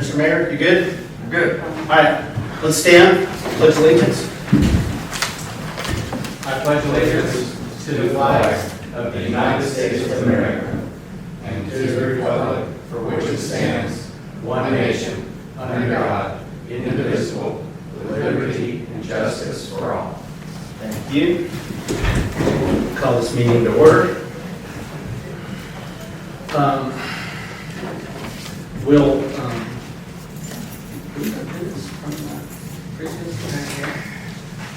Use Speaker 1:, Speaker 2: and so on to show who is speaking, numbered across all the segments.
Speaker 1: Mr. Mayor, you good?
Speaker 2: I'm good.
Speaker 1: All right, let's stand, pledge allegiance.
Speaker 2: I pledge allegiance to the flag of the United States of America and to the republic for which it stands, one nation, under God, indivisible, with liberty and justice for all.
Speaker 1: Thank you. Call this meeting to order.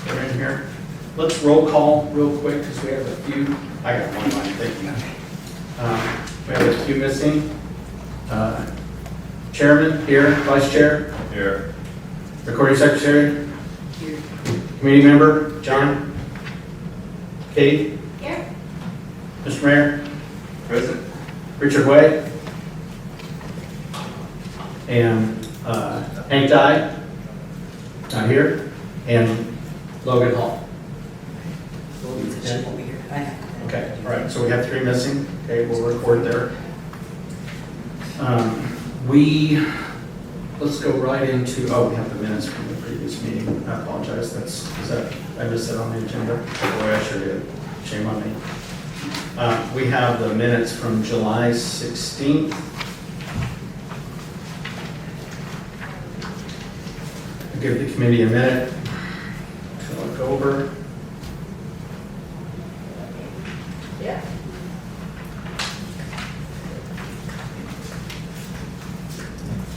Speaker 1: They're in here. Let's roll call real quick because we have a few. I got one line, thank you. We have a few missing. Chairman here, Vice Chair
Speaker 2: Here.
Speaker 1: Recording Secretary here. Committee Member John. Katie
Speaker 3: Here.
Speaker 1: Mr. Mayor.
Speaker 2: Present.
Speaker 1: Richard Way. And Hank Dye, not here, and Logan Hall. Okay, all right, so we have 3 missing. Okay, we'll record there. Let's go right into, we have the minutes from the previous meeting. I apologize, I missed it on the agenda. Boy, I sure did. Shame on me. We have the minutes from July 16th. I'll give the committee a minute to look over.
Speaker 3: Yeah.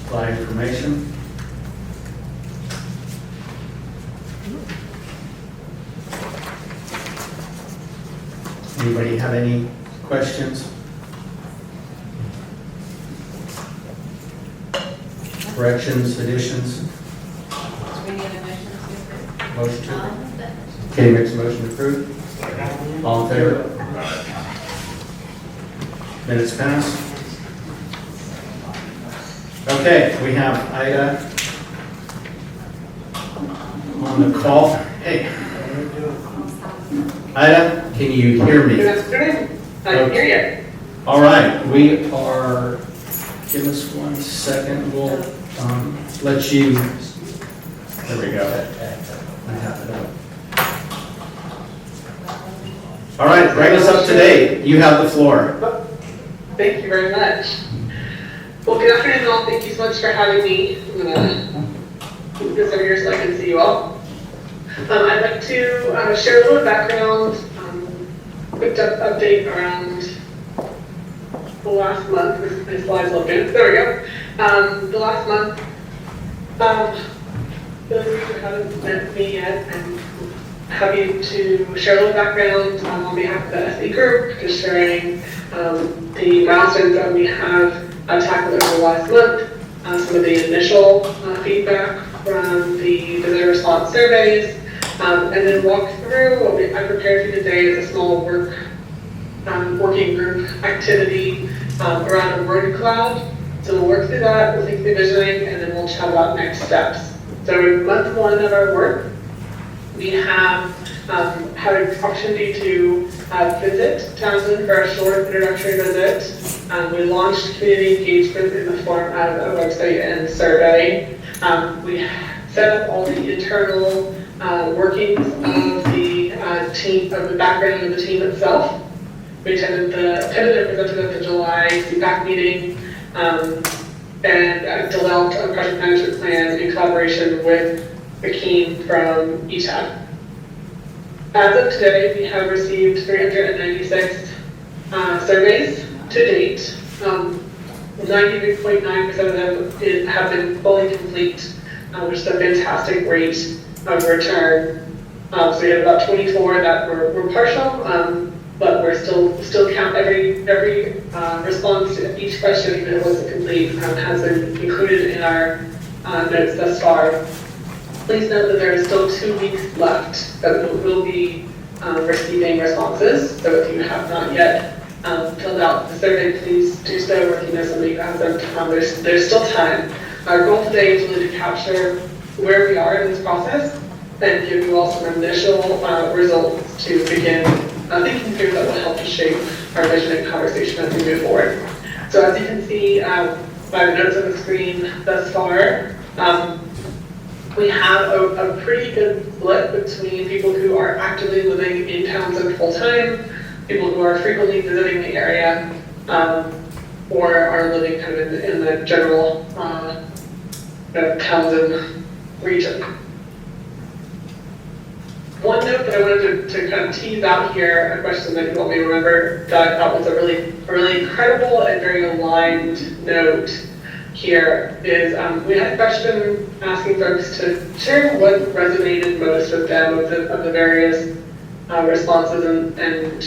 Speaker 1: Slide information. Anybody have any questions? Corrections, additions?
Speaker 3: Do we need a motion to approve?
Speaker 1: Motion to approve. Katie makes a motion to approve. All in favor? Minutes passed. Okay, we have Ida on the call. Hey. Ida, can you hear me?
Speaker 4: Good afternoon. I can hear you.
Speaker 1: All right, we are, give us 1 second, we'll let you, there we go. I have it up. All right, bring us up to date. You have the floor.
Speaker 4: Thank you very much. Well, good afternoon all. Thank you so much for having me. I'm going to move this over here so I can see you all. I'd like to share a little background, quick update around the last month. My slide's looking. There we go. The last month, those of you who haven't met me yet, I'm happy to share a little background on behalf of the SE group, just sharing the milestones that we have tackled over the last month, some of the initial feedback from the visitor response surveys, and then walk through what I prepared for you today as a small working group activity around a word cloud. So we'll work through that, we'll think through visioning, and then we'll chat about next steps. So in month 1 of our work, we have had an opportunity to visit Townsend for a short introductory visit. We launched community engagement in the form of a website and survey. We set up all the internal workings of the team, of the background of the team itself. We attended and presented at the July CPAC meeting and developed a project management plan in collaboration with Akeem from ETAB. As of today, we have received 396 surveys to date. 93.9% of them have been fully complete, which is a fantastic rate of return. So we have about 24 that were partial, but we're still count every response to each question, even if it wasn't complete, has been included in our notes thus far. Please note that there are still 2 weeks left that we'll be receiving responses. So if you have not yet filled out the survey, please do so. Or if you know somebody who hasn't, there's still time. Our goal today is really to capture where we are in this process and give you all some initial results to begin thinking through that will help to shape our vision and conversation as we move forward. So as you can see, by the notes on the screen thus far. We have a pretty good split between people who are actively living in Townsend full-time, people who are frequently visiting the area, or are living kind of in the general Townsend region. One note that I wanted to kind of tease out here, a question that you all may remember that I thought was a really incredible and very aligned note here is we had a question asking folks to share what resonated most with them of the various responses and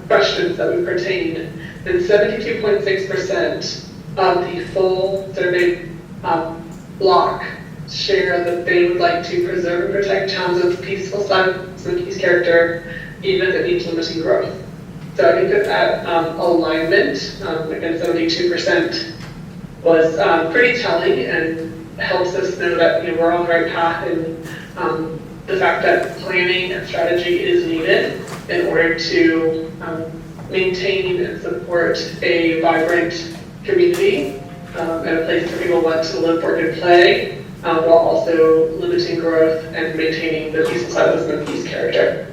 Speaker 4: questions that we pertained. And 72.6% of the full survey block share that they would like to preserve and protect Townsend's peaceful silence and peace character, even if it means limiting growth. So I think that alignment, again 72%, was pretty telling and helps us know that we're on the right path, and the fact that planning and strategy is needed in order to maintain and support a vibrant community and a place where people want to live, work, and play, while also limiting growth and maintaining the peaceful silence and peace character.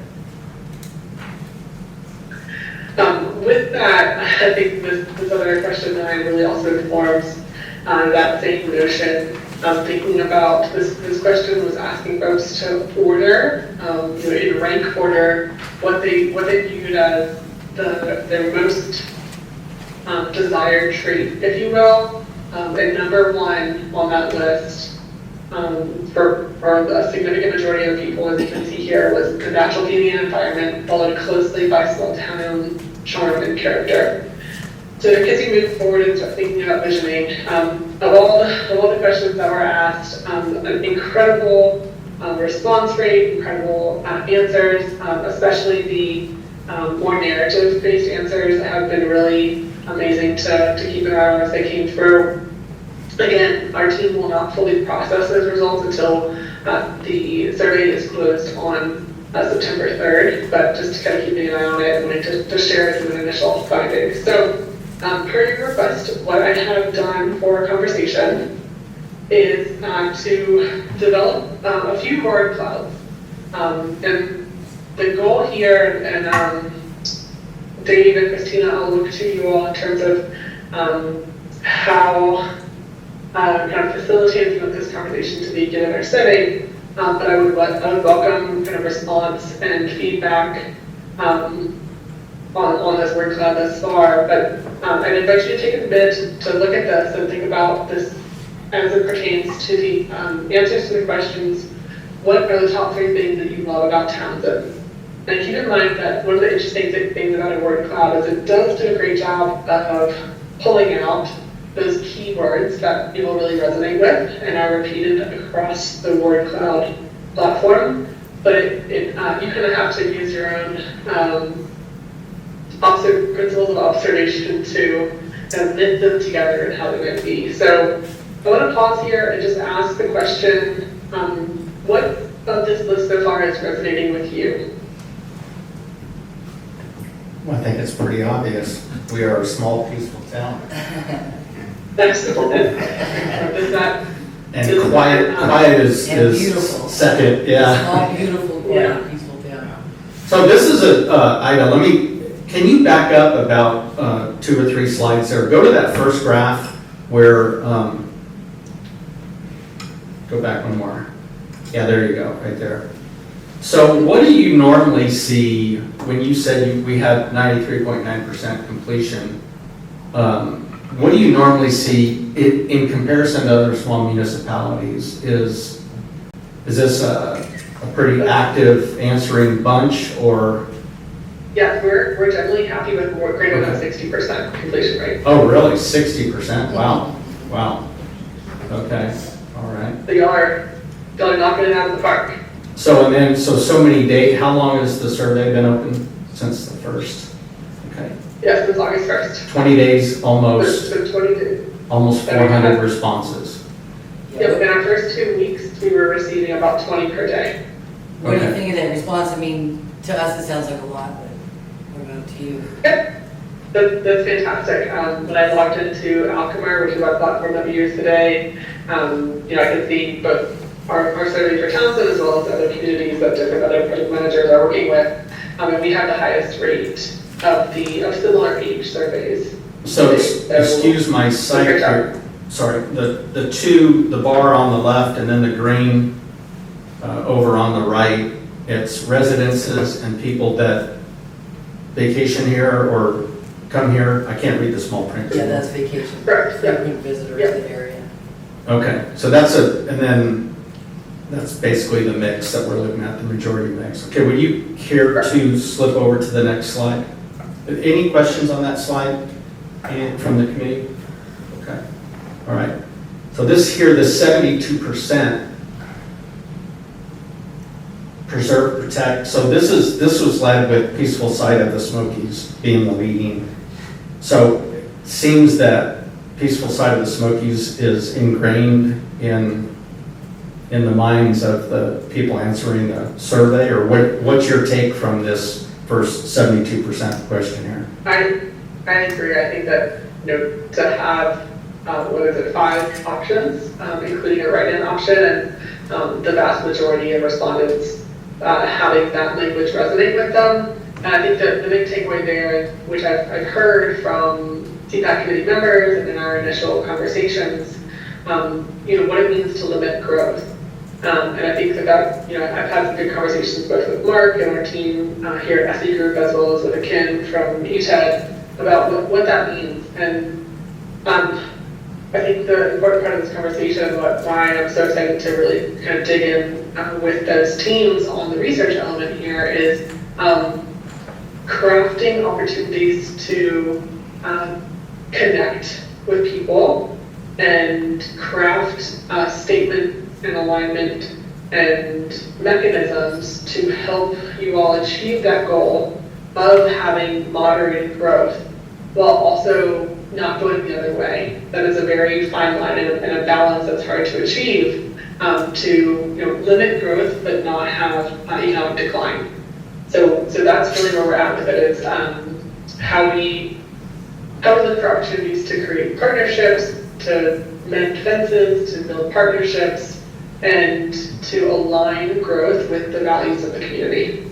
Speaker 4: With that, I think this other question that I really also informs that same notion. Thinking about this question was asking folks to order, in rank order, what they viewed as their most desired trait, if you will. And number one on that list, for a significant majority of people, as you can see here, was the natural beauty and environment, followed closely by small town charm and character. So as you move forward and start thinking about visioning, of all the questions that were asked, an incredible response rate, incredible answers, especially the more narrative-based answers have been really amazing to keep an eye on as they came through. Again, our team will not fully process those results until the survey is closed on September 3rd, but just kind of keeping an eye on it and wanting to share some initial findings. So, per your request, what I have done for conversation is to develop a few word clouds. And the goal here, and Dave and Christina, I'll look to you all in terms of how kind of facilitating this conversation to be given our setting. But I would welcome kind of response and feedback on this word cloud thus far. But I'd invite you to take a bit to look at this and think about this as it pertains to the answers to the questions. What are the top 3 things that you love about Townsend? And keep in mind that one of the interesting things about a word cloud is it does do a great job of pulling out those keywords that people really resonate with and are repeated across the word cloud platform. But you kind of have to use your own principles of observation to knit them together and how they might be. So I want to pause here and just ask the question, what of this list so far is resonating with you?
Speaker 1: Well, I think it's pretty obvious. We are a small, peaceful town.
Speaker 4: Excellent.
Speaker 1: And quiet is
Speaker 5: beautiful.
Speaker 1: second, yeah.
Speaker 5: Small, beautiful,
Speaker 4: Yeah.
Speaker 5: quiet, peaceful town.
Speaker 1: So this is Ida, can you back up about 2 or 3 slides there? Go to that first graph where, go back one more. Yeah, there you go, right there. So what do you normally see when you said we had 93.9% completion? What do you normally see in comparison to other small municipalities? Is this a pretty active answering bunch, or?
Speaker 4: Yeah, we're generally happy with more greater than 60% completion rate.
Speaker 1: Oh, really? 60%? Wow. Wow. Okay. All right.
Speaker 4: So y'all are knocking it out of the park.
Speaker 1: So many days. How long has the survey been open? Since the first? Okay.
Speaker 4: Yes, since August 1st.
Speaker 1: 20 days, almost.
Speaker 4: So 20 days.
Speaker 1: Almost 400 responses.
Speaker 4: Yeah, within our first 2 weeks, we were receiving about 20 per day.
Speaker 5: What do you
Speaker 1: Okay.
Speaker 5: think of that response? I mean, to us it sounds like a lot, but what about to you?
Speaker 4: That's fantastic. When I logged into Alchemar, which is our platform that we use today, I can see both our survey for Townsend as well as other communities that different other project managers are working with. And we have the highest rate of similar age surveys.
Speaker 1: So, excuse my sight here, sorry, the bar on the left and then the green over on the right, it's residences and people that vacation here or come here. I can't read the small print.
Speaker 5: Yeah, that's vacation.
Speaker 4: Correct, yeah.
Speaker 5: Frequent visitors
Speaker 4: Yeah.
Speaker 5: to the area.
Speaker 1: Okay, so and then that's basically the mix that we're looking at, the majority mix. Okay, would you care to slip over to the next slide? Any questions on that slide from the committee? Okay, all right. So this here, the 72% preserve, protect. So this was led with Peaceful Site of the Smokies being the leading. So it seems that Peaceful Site of the Smokies is ingrained in the minds of the people answering the survey, or what's your take from this first 72% questionnaire?
Speaker 4: I agree. I think that, to have, 5 options, including a write-in option, and the vast majority of respondents having that language resonate with them. And I think that the big takeaway there, which I've heard from CPAC committee members and in our initial conversations, what it means to limit growth. And I think that, I've had some good conversations both with Mark and our team here at SE Group, as well as with Akin from UTED, about what that means. And I think the important part of this conversation, why I'm so excited to really kind of dig in with those teams on the research element here, is crafting opportunities to connect with people and craft statement and alignment and mechanisms to help you all achieve that goal of having moderated growth while also not going the other way. That is a very fine line and a balance that's hard to achieve, to limit growth but not have economic decline. So that's really where we're at with it, is how we look for opportunities to create partnerships, to mend fences, to build partnerships, and to align growth with the values of the community.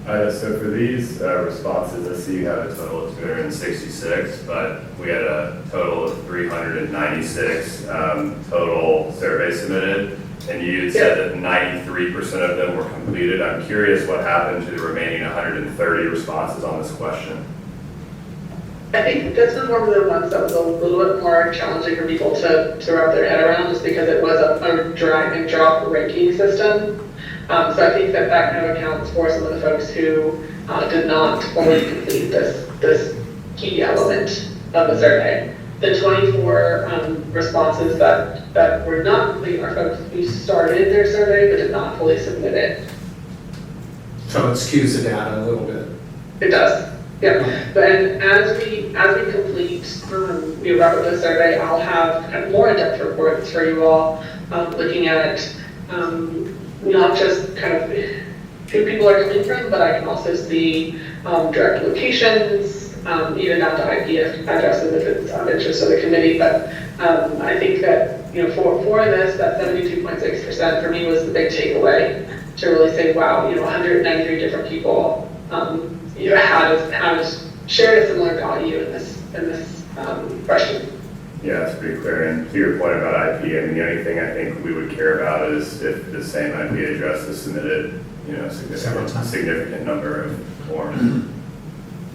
Speaker 6: So for these responses, I see you have a total of 266, but we had a total of 396 total surveys submitted, and you said that 93% of them were completed. I'm curious what happened to the remaining 130 responses on this question.
Speaker 4: I think this was one of the ones that was a little bit more challenging for people to wrap their head around, just because it was a drag and drop ranking system. So I think that kind of accounts for some of the folks who did not fully complete this key element of the survey. The 24 responses that were not complete are folks who started their survey but did not fully submit it.
Speaker 1: So it skews the data a little bit.
Speaker 4: It does. Yeah, but as we complete, wrap up the survey, I'll have kind of more in-depth reports for you all, looking at not just kind of who people are coming from, but I can also see direct locations, even down to IP addresses if it's of interest of the committee. But I think that for this, that 72.6% for me was the big takeaway, to really say, wow, 193 different people had shared a similar value in this question.
Speaker 6: Yeah, it's pretty clear. And to your point about IP, I mean, the only thing I think we would care about is if the same IP address is submitted, significant number of forms.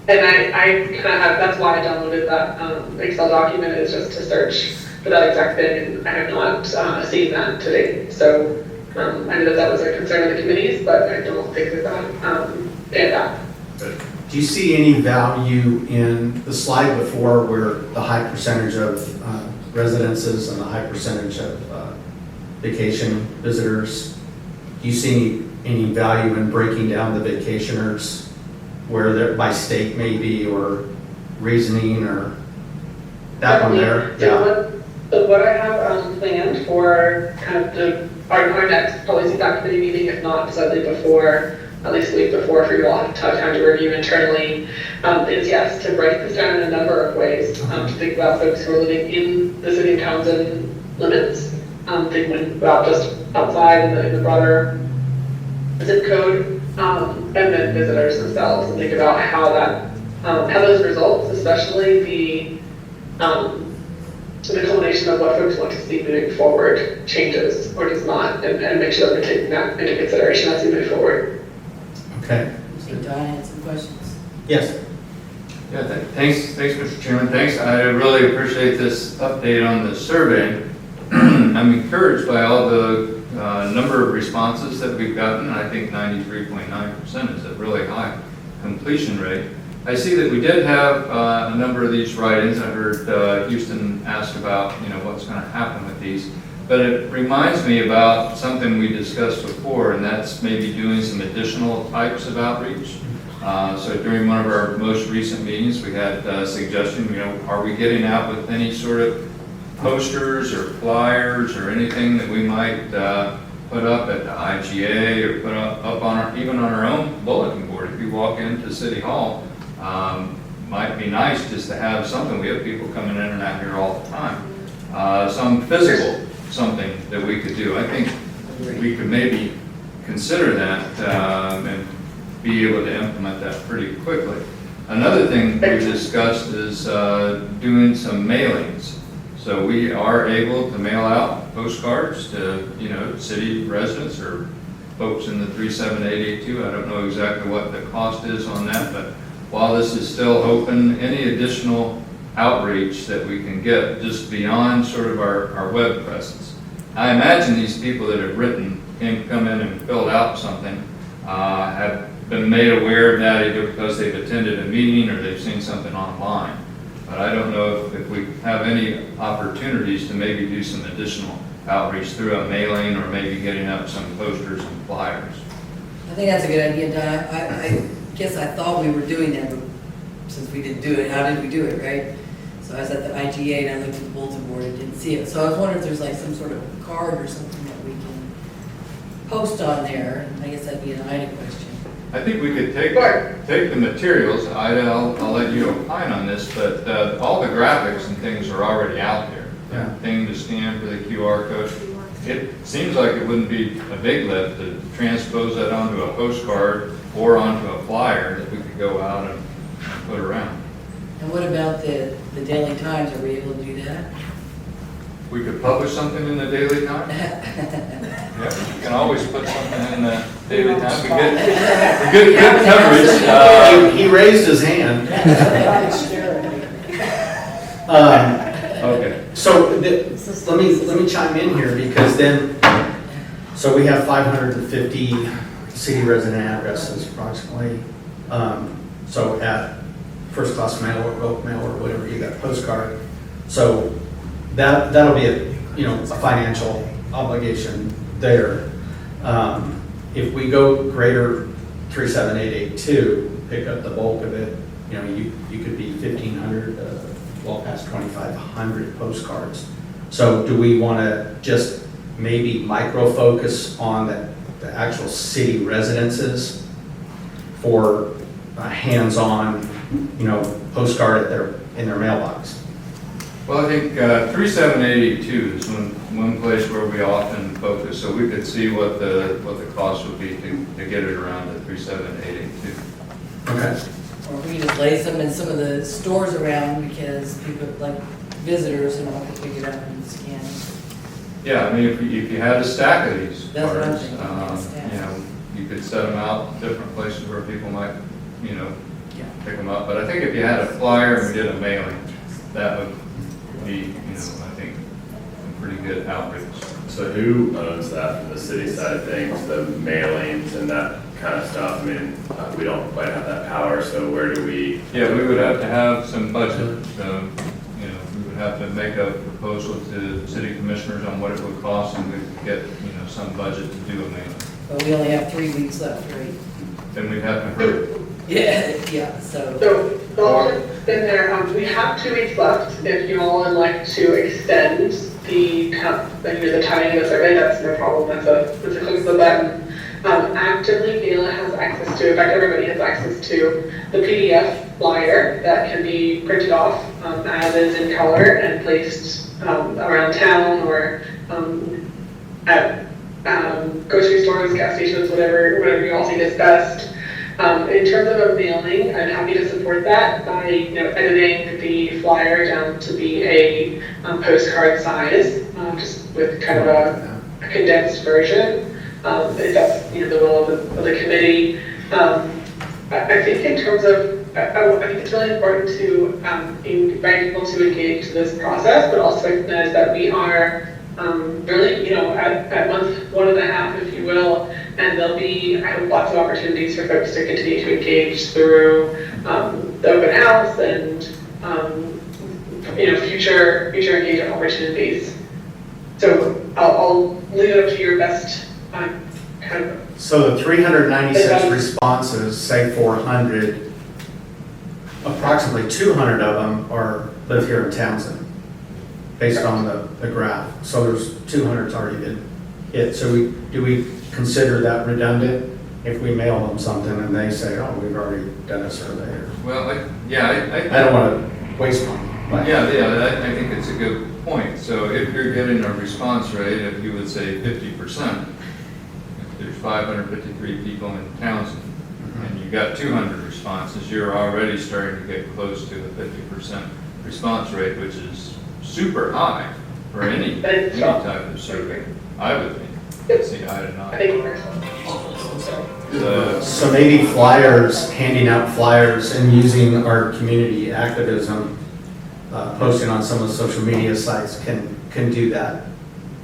Speaker 4: And I kind of that's why I downloaded that Excel document, is just to search for that exact thing, and I have not seen that to date. So I know that was a concern of the committees, but I don't think that panned out.
Speaker 1: Do you see any value in the slide before, where the high percentage of residences and the high percentage of vacation visitors? Do you see any value in breaking down the vacationers, where they're by state maybe, or reasoning, or that one there?
Speaker 4: So what I have planned for kind of our next policy CPAC committee meeting, if not slightly before, at least a week before for you all to have time to review internally, is yes, to break this down in a number of ways, to think about folks who are living in the city of Townsend limits, thinking about just outside in the broader zip code, and then visitors themselves, and think about how that, how those results, especially the culmination of what folks want to see moving forward changes or does not, and make sure that we're taking that into consideration as we move forward.
Speaker 1: Okay.
Speaker 5: I think Donna had some questions.
Speaker 1: Yes.
Speaker 2: Yeah, thanks, Mr. Chairman. Thanks. I really appreciate this update on the survey. I'm encouraged by all the number of responses that we've gotten. I think 93.9% is a really high completion rate. I see that we did have a number of these write-ins. I heard Houston ask about, what's going to happen with these. But it reminds me about something we discussed before, and that's maybe doing some additional types of outreach. So during one of our most recent meetings, we had a suggestion, are we getting out with any sort of posters or flyers or anything that we might put up at the IGA or put up on even on our own bulletin board. If you walk into City Hall, might be nice just to have something. We have people coming in and out here all the time. Some physical something that we could do. I think we could maybe consider that and be able to implement that pretty quickly. Another thing we discussed is doing some mailings. So we are able to mail out postcards to, city residents or folks in the 37882. I don't know exactly what the cost is on that, but while this is still open, any additional outreach that we can get just beyond sort of our web presence. I imagine these people that have written and come in and filled out something have been made aware of that either because they've attended a meeting or they've seen something online. But I don't know if we have any opportunities to maybe do some additional outreach through a mailing or maybe getting up some posters and flyers.
Speaker 5: I think that's a good idea, Donna. I guess I thought we were doing that, but since we didn't do it, how did we do it, right? So I was at the IGA and I looked at the bulletin board and didn't see it. So I was wondering if there's like some sort of card or something that we can post on there. I guess that'd be an Ida question.
Speaker 2: I think we could take the materials. I'll let you opine on this, but all the graphics and things are already out there.
Speaker 1: Yeah.
Speaker 2: Thing to scan for the QR code. It seems like it wouldn't be a big lift to transpose that onto a postcard or onto a flyer that we could go out and put around.
Speaker 5: And what about the Daily Times? Are we able to do that?
Speaker 2: We could publish something in the Daily Times. Yeah, you can always put something in the Daily Times. We get good coverage.
Speaker 1: He raised his hand.
Speaker 2: Okay.
Speaker 1: So let me chime in here because then, so we have 550 city resident addresses approximately. So at first class mail or bulk mail or whatever, you got a postcard. So that'll be a financial obligation there. If we go greater 37882, pick up the bulk of it, you could be 1,500, well past 2,500 postcards. So do we want to just maybe micro focus on the actual city residences for a hands-on, postcard in their mailbox?
Speaker 2: Well, I think 37882 is one place where we often focus, so we could see what the cost would be to get it around to 37882.
Speaker 1: Okay.
Speaker 5: Or we can just lay some in some of the stores around because people, like visitors, can pick it up and scan it.
Speaker 2: Yeah, I mean, if you had a stack of these
Speaker 5: That's what I'm
Speaker 2: cards,
Speaker 5: thinking, yeah, stack.
Speaker 2: you could set them out different places where people might,
Speaker 5: Yeah.
Speaker 2: pick them up. But I think if you had a flyer and we did a mailing, that would be, I think, a pretty good outreach.
Speaker 6: So who owns that from the city side of things, the mailings and that kind of stuff? I mean, we don't quite have that power, so where do we?
Speaker 2: Yeah, we would have to have some budget. So, we would have to make a proposal to city commissioners on what it would cost, and we could get, some budget to do a mailing.
Speaker 5: But we only have 3 weeks left, right?
Speaker 2: Then we'd have to hurry.
Speaker 5: Yeah, so.
Speaker 4: So, the alternate in there, we have 2 weeks left. If you all would like to extend the timing of the survey, that's no problem. That's a click of the button. actively Gala has access to, in fact, everybody has access to the PDF flyer that can be printed off as is in color and placed around town or at grocery stores, gas stations, whatever you all think is best. In terms of a mailing, I'm happy to support that by editing the flyer down to be a postcard size, just with kind of a condensed version. If that's the will of the committee. I think in terms of, I think it's really important to invite people to engage this process, but also recognize that we are really, at month 1.5, if you will, and there'll be, I hope, lots of opportunities for folks to continue to engage through the open house and future engagement opportunities. So I'll leave it up to your best kind of.
Speaker 1: So the 396 responses, say 400, approximately 200 of them live here in Townsend, based on the graph. So there's 200's already been hit. So do we consider that redundant if we mail them something and they say, oh, we've already done a survey? Or,
Speaker 2: Well,
Speaker 1: I don't want to waste money.
Speaker 2: I think it's a good point. So if you're getting a response rate, if you would say 50%, if there's 553 people in Townsend, and you got 200 responses, you're already starting to get close to the 50% response rate, which is super high for any type of survey, I would think. See, I don't know.
Speaker 1: So maybe flyers, handing out flyers and using our community activism, posting on some of the social media sites can do that,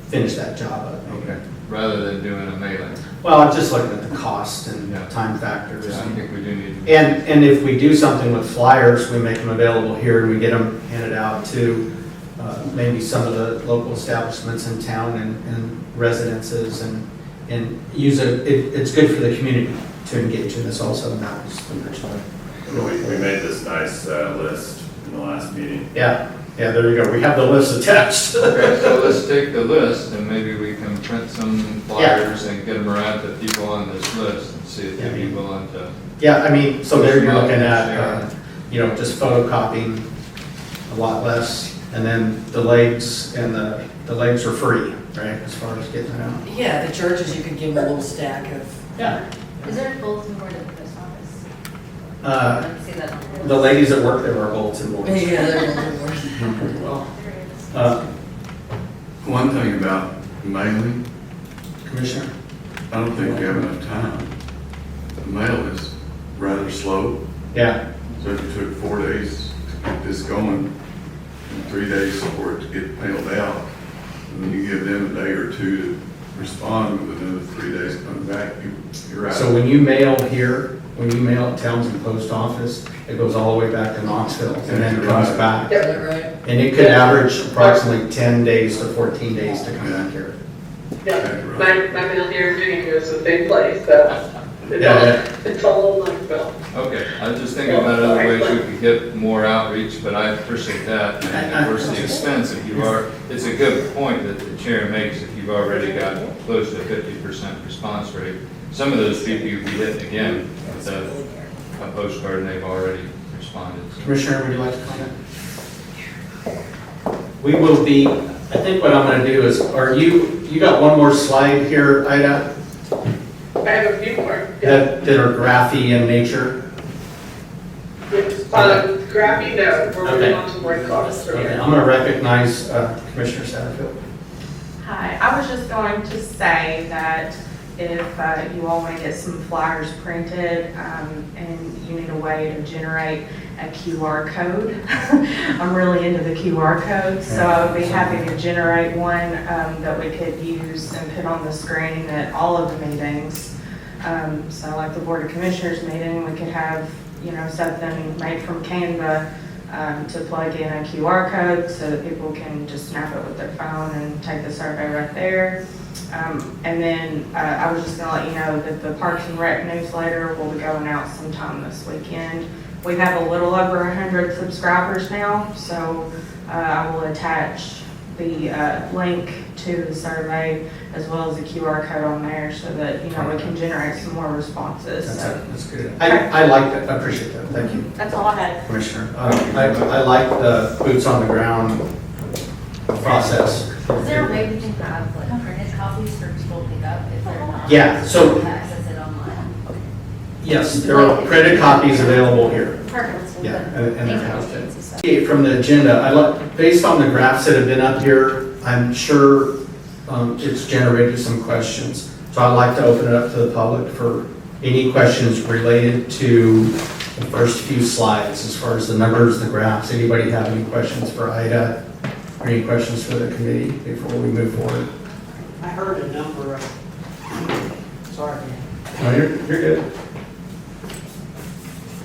Speaker 1: finish that job up.
Speaker 2: Okay. Rather than doing a mailing.
Speaker 1: Well, I'm just looking at the cost and time factors.
Speaker 2: Yeah, I think we do need to.
Speaker 1: And if we do something with flyers, we make them available here and we get them handed out to maybe some of the local establishments in town and residences and use it. It's good for the community to engage in this also, and that was the original.
Speaker 6: We made this nice list in the last meeting.
Speaker 1: Yeah, there you go. We have the list attached.
Speaker 2: Okay, so let's take the list and maybe we can print some flyers and get them around to people on this list and see if they'd be willing to.
Speaker 1: Yeah, I mean, so there you're looking at, just photocopying a lot less, and then the legs and the legs are free, right, as far as getting it out.
Speaker 5: Yeah, the churches, you could give them a little stack of.
Speaker 1: Yeah.
Speaker 3: Is there a bulletin board at the post office? I
Speaker 1: Uh,
Speaker 3: didn't see that on the list.
Speaker 1: the ladies that work there are bulletin boards.
Speaker 5: Yeah, they're a little more.
Speaker 1: Uh,
Speaker 7: One thing about mailing,
Speaker 1: Commissioner?
Speaker 7: I don't think we have enough time. The mail is rather slow,
Speaker 1: Yeah,
Speaker 7: so if it took 4 days to get this going, and 3 days for it to get mailed out, and then you give them a day or two to respond with another 3 days coming back, you're out.
Speaker 1: so when you mail here, when you mail at Townsend Post Office, it goes all the way back to Knoxville and then comes back.
Speaker 5: Is that right?
Speaker 1: And it could average approximately 10 days to 14 days to come back here.
Speaker 4: Yeah, my mail here in Virginia goes to the same place, so it's all in Knoxville.
Speaker 2: Okay, I was just thinking about other ways we could get more outreach, but I appreciate that. And of course, the expense, it's a good point that the chair makes, if you've already got close to 50% response rate. Some of those people you'll be hitting again with a postcard and they've already responded. So.
Speaker 1: Commissioner, would you like to comment? We will be, I think what I'm gonna do is, you got one more slide here, Ida,
Speaker 4: I have a few more.
Speaker 1: that are graphy in nature?
Speaker 4: Graphy, no, we're
Speaker 1: Okay.
Speaker 4: moving on to word clouds from
Speaker 1: Okay,
Speaker 4: here.
Speaker 1: I'm gonna recognize Commissioner Satterfield.
Speaker 8: Hi, I was just going to say that if you all want to get some flyers printed and you need a way to generate a QR code, I'm really into the QR code, so I would be happy to generate one that we could use and put on the screen at all of the meetings. So like the Board of Commissioners meeting, we could have, something made from Canva to plug in a QR code so that people can just snap it with their phone and take the survey right there. And then I was just going to let you know that the Parks and Rec newsletter will be going out sometime this weekend. We have a little over 100 subscribers now, so I will attach the link to the survey, as well as the QR code on there, so that, we can generate some more responses. So
Speaker 1: That's good. I like that, I appreciate that, thank you,
Speaker 8: that's all I had.
Speaker 1: Commissioner. I like the boots on the ground process.
Speaker 3: Is there a way we can have like printed copies for people to pick up if they're not?
Speaker 1: Yeah, so-
Speaker 3: able to access it online?
Speaker 1: Yes, there are printed copies available here.
Speaker 3: Perfect.
Speaker 1: Yeah, and they're housed in.
Speaker 3: Thank
Speaker 1: From the agenda, based on the graphs that have been up here, I'm sure it's generated some questions. So I'd like to open it up to the public for any questions related to the first few slides, as far as the numbers, the graphs. Anybody have any questions for Ida, or any questions for the committee before we move forward?
Speaker 9: I heard a number of, sorry,
Speaker 1: No, you're good.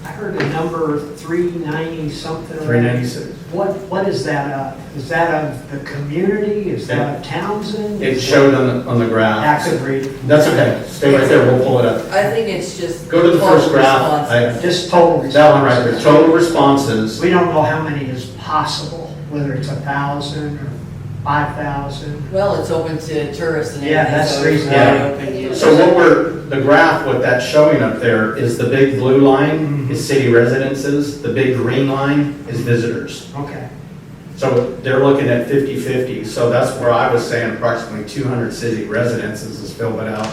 Speaker 9: I heard a number 390 something.
Speaker 1: 396.
Speaker 9: What is that of? Is that of the community? Is that of Townsend?
Speaker 1: It showed on the graph.
Speaker 9: Active read.
Speaker 1: That's okay. Stay right there. We'll pull it up.
Speaker 5: I think it's just.
Speaker 1: Go to the
Speaker 5: total
Speaker 1: first graph.
Speaker 5: response.
Speaker 9: Just total response.
Speaker 1: That one right there. Total responses.
Speaker 9: We don't know how many is possible, whether it's 1,000 or 5,000.
Speaker 5: Well, it's open to tourists and everything.
Speaker 9: Yeah, that's
Speaker 5: so
Speaker 9: the
Speaker 5: it's
Speaker 9: reason
Speaker 5: wide
Speaker 1: why.
Speaker 5: open.
Speaker 1: So the graph, what that's showing up there is the big blue line is city residences, the big green line is visitors.
Speaker 9: Okay.
Speaker 1: So they're looking at 50-50. So that's where I was saying approximately 200 city residences is filled out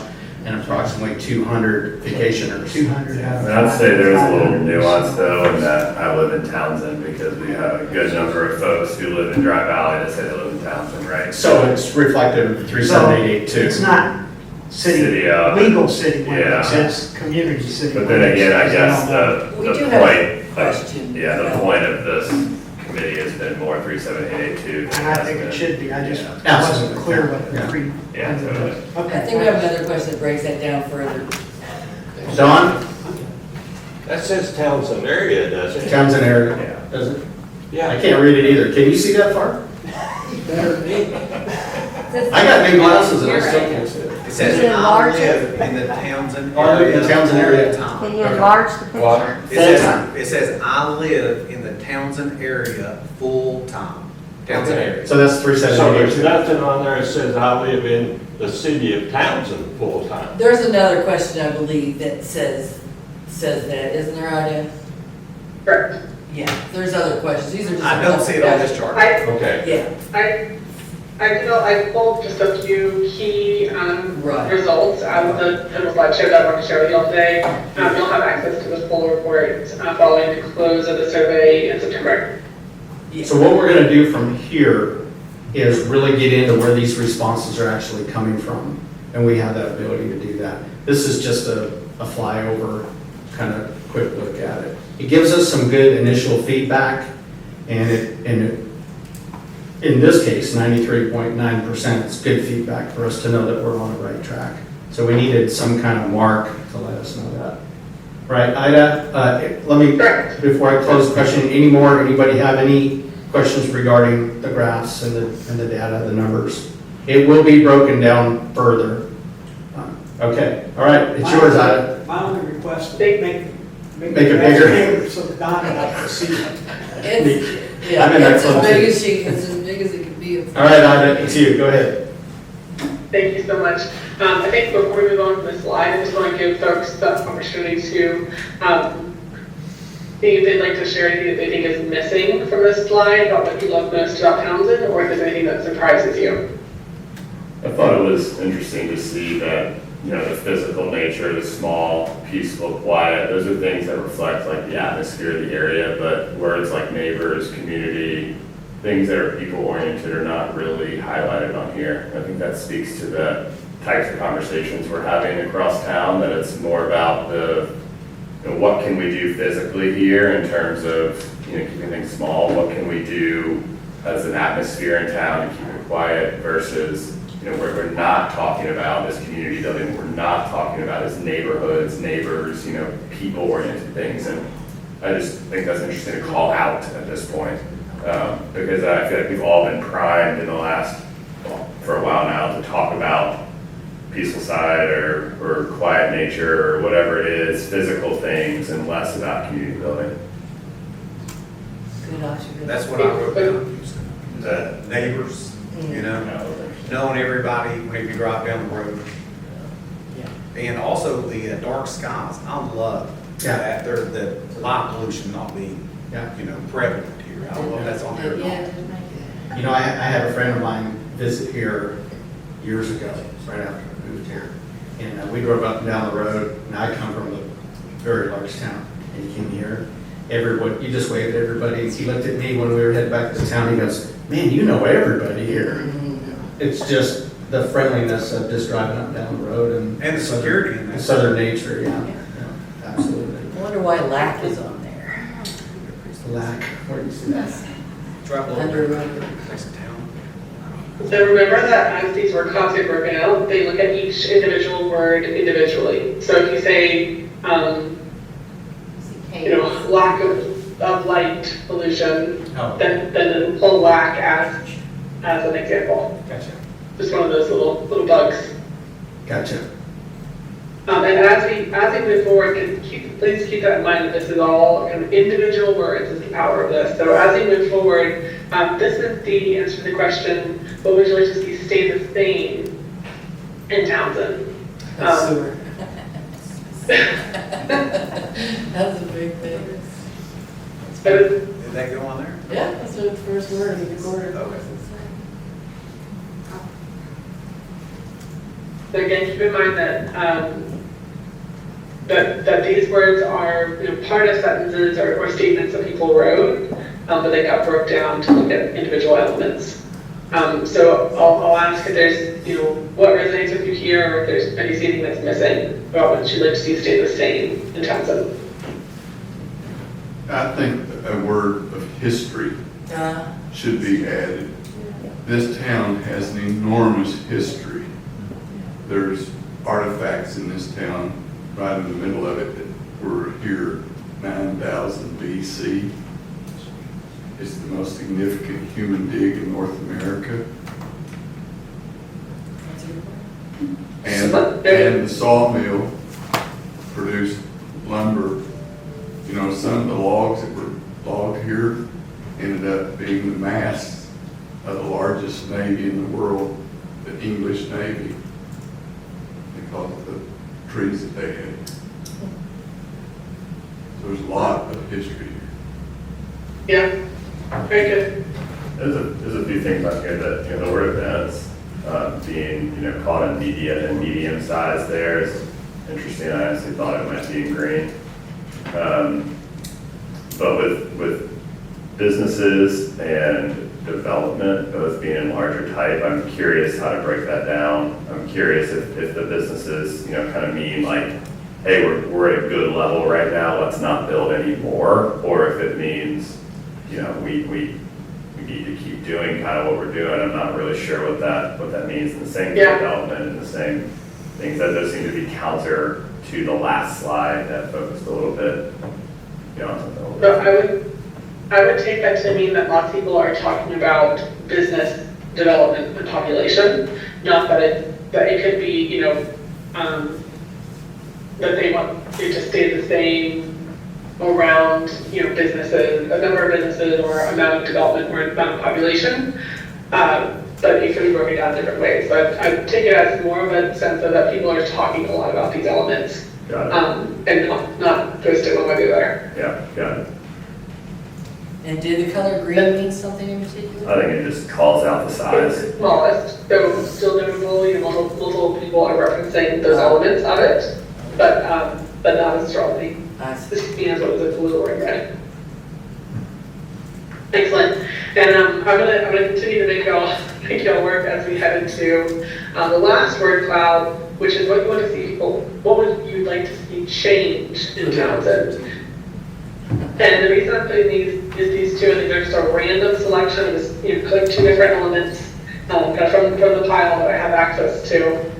Speaker 1: and approximately 200 vacationers.
Speaker 9: 200 out of
Speaker 6: And I'd say there's a little
Speaker 9: 500.
Speaker 6: nuance though, in that I live in Townsend because we have a good number of folks who live in Dry Valley that say they live in Townsend, right?
Speaker 1: So it's reflective of
Speaker 9: So
Speaker 1: 37882.
Speaker 9: it's not city,
Speaker 6: Legal
Speaker 9: city limits,
Speaker 6: Yeah.
Speaker 9: it's community city.
Speaker 6: But then again, I
Speaker 9: limits,
Speaker 6: guess
Speaker 9: because they don't know.
Speaker 6: the
Speaker 5: We do
Speaker 6: point,
Speaker 5: have a question.
Speaker 6: yeah, the point of this committee has been more 37882.
Speaker 9: And I think it should be, I just
Speaker 6: Yeah.
Speaker 9: wasn't
Speaker 1: Absolutely.
Speaker 9: clear what the
Speaker 1: Yeah.
Speaker 9: 300
Speaker 6: Yeah, totally.
Speaker 9: was.
Speaker 5: I
Speaker 9: Okay.
Speaker 5: think we have another question that breaks that down further.
Speaker 1: Don,
Speaker 2: That says Townsend area, doesn't it?
Speaker 1: Townsend area,
Speaker 6: Yeah.
Speaker 1: does it? I
Speaker 2: Yeah.
Speaker 1: can't read it either. Can you see that far?
Speaker 9: Better be.
Speaker 1: I got new glasses and I
Speaker 3: You're
Speaker 1: still
Speaker 3: right.
Speaker 1: can't see it.
Speaker 10: It says,
Speaker 3: Is it
Speaker 10: I
Speaker 3: larger?
Speaker 10: live in the Townsend
Speaker 1: I live in
Speaker 10: area.
Speaker 1: the Townsend area.
Speaker 10: full-time."
Speaker 3: Can you enlarge the picture?
Speaker 2: Water.
Speaker 10: It says,
Speaker 1: Full-time.
Speaker 10: it says, I live in the Townsend area full-time. Townsend
Speaker 2: Okay.
Speaker 10: area.
Speaker 1: So that's
Speaker 2: So there's
Speaker 1: 37882.
Speaker 2: nothing on there that says I live in the city of Townsend full-time.
Speaker 5: There's another question, I believe, that says that, isn't there, Ida?
Speaker 4: Correct.
Speaker 5: Yeah, there's other questions. These are just.
Speaker 10: I don't see it on this chart.
Speaker 2: Okay.
Speaker 5: Yeah,
Speaker 4: I pulled just a few key
Speaker 5: Right.
Speaker 4: results out of the slideshow that I want to share with you all today. You'll have access to the full report following the close of the survey in September.
Speaker 1: So what we're gonna do from here is really get into where these responses are actually coming from. And we have that ability to do that. This is just a flyover, kind of quick look at it. It gives us some good initial feedback, and in this case, 93.9%, it's good feedback for us to know that we're on the right track. So we needed some kind of mark to let us know that. Right, Ida, let me,
Speaker 4: Correct.
Speaker 1: before I close the question, anybody have any questions regarding the graphs and the data, the numbers? It will be broken down further. Okay, all right, it's yours, Ida.
Speaker 9: My only request is
Speaker 4: Big.
Speaker 9: make
Speaker 1: Make it bigger.
Speaker 9: so Don and I can see it.
Speaker 5: it's,
Speaker 1: I'm in that
Speaker 5: it's as
Speaker 1: club,
Speaker 5: big
Speaker 1: too.
Speaker 5: as it's as big as it can be.
Speaker 1: All right, Ida, it's you, go ahead.
Speaker 4: Thank you so much. I think before we move on to the slide, I just want to give folks the opportunity to see if they'd like to share anything that they think is missing from this slide about what you love most about Townsend, or if there's anything that surprises you.
Speaker 6: I thought it was interesting to see that, the physical nature, the small, peaceful, quiet, those are things that reflect like the atmosphere of the area, but words like neighbors, community, things that are people oriented are not really highlighted on here. I think that speaks to the types of conversations we're having across town, that it's more about what can we do physically here in terms of, keeping things small, what can we do as an atmosphere in town to keep it quiet versus where we're not talking about this community building, we're not talking about as neighborhoods, neighbors, people-oriented things. And I just think that's interesting to call out at this point, because I feel like we've all been primed in the last, for a while now, to talk about peaceful side or quiet nature or whatever it is, physical things, and less about community building.
Speaker 5: Good, Asha, good.
Speaker 10: That's what I wrote down.
Speaker 6: Is that?
Speaker 10: Neighbors,
Speaker 6: No,
Speaker 10: knowing everybody when you drive down the road.
Speaker 5: Yeah.
Speaker 10: And also the dark skies, I love
Speaker 1: Yeah.
Speaker 10: that, the light pollution not being,
Speaker 1: Yeah.
Speaker 10: prevalent here. I love that's on there.
Speaker 5: Yeah, it didn't make it.
Speaker 1: You know, I had a friend of mine visit here years ago, right after I moved here. And we drove up and down the road, and I come from a very large town, and he came here. Everybody, he just waved at everybody. He looked at me when we were heading back to town, he goes, man, you know everybody here. It's just the friendliness of just driving up and down the road and.
Speaker 10: And the security in that.
Speaker 1: Southern nature, yeah, absolutely.
Speaker 5: I wonder why LAC is on there.
Speaker 1: Lack, where do you see that?
Speaker 10: Drive a
Speaker 5: Under
Speaker 10: little
Speaker 5: road.
Speaker 10: bit next to town.
Speaker 4: So remember that as these word clouds get broken out, they look at each individual word individually. So if you say, lack of light pollution,
Speaker 1: Oh,
Speaker 4: then it'll pull lack as an example.
Speaker 1: gotcha,
Speaker 4: Just one of those little bugs.
Speaker 1: gotcha.
Speaker 4: And as we move forward, and please keep that in mind that this is all kind of individual words is the power of this. So as we move forward, this is the answer to the question, what would you like to see stay the same in Townsend?
Speaker 5: Sewer. That's a big thing.
Speaker 4: So
Speaker 10: Did that go on there?
Speaker 5: Yeah, that's the first word of the quarter.
Speaker 10: Okay.
Speaker 4: So again, keep in mind that these words are part of sentences or statements that people wrote, but they got broke down to look at individual elements. So I'll ask if there's what resonates with you here, or if there's anything that's missing about what you'd like to see stay the same in Townsend.
Speaker 7: I think a word of history should be added. This town has an enormous history. There's artifacts in this town, right in the middle of it, that were here 9,000 BC. It's the most significant human dig in North America. And the sawmill produced lumber. Some of the logs that were logged here ended up being the masts of the largest navy in the world, the English Navy, because of the trees that they had. So there's a lot of history here.
Speaker 4: Yeah, very good.
Speaker 6: There's a few things up here that, the word events, being, called a medium size there is interesting. I honestly thought it might be in green. But with businesses and development both being in larger type, I'm curious how to break that down. I'm curious if the businesses, kind of mean like, hey, we're at a good level right now, let's not build any more, or if it means, we need to keep doing kind of what we're doing. I'm not really sure what that means. And the same development and the same things that those seem to be counter to the last slide that focused a little bit, on something a little bit.
Speaker 4: I would take that to mean that lots of people are talking about business development and population, not that it could be, that they want it to stay the same around, businesses, a number of businesses or amount of development or amount of population, but it could be broken down different ways. So I take it as more of a sense of that people are talking a lot about these elements, and not twisted one way or the other.
Speaker 6: Yeah, got it.
Speaker 5: And did the color green mean something in particular?
Speaker 6: I think it just calls out the size.
Speaker 4: It's smallest, so still notable, multiple people are referencing those elements of it, but not as strongly.
Speaker 5: I see.
Speaker 4: This means what was a blue or red. Excellent. And I'm gonna continue to make y'all work as we head into the last word cloud, which is what you want to see people. What would you like to see change in Townsend? And the reason I'm putting these two, and these are just a random selection, is click two different elements kind of from the pile that I have access to.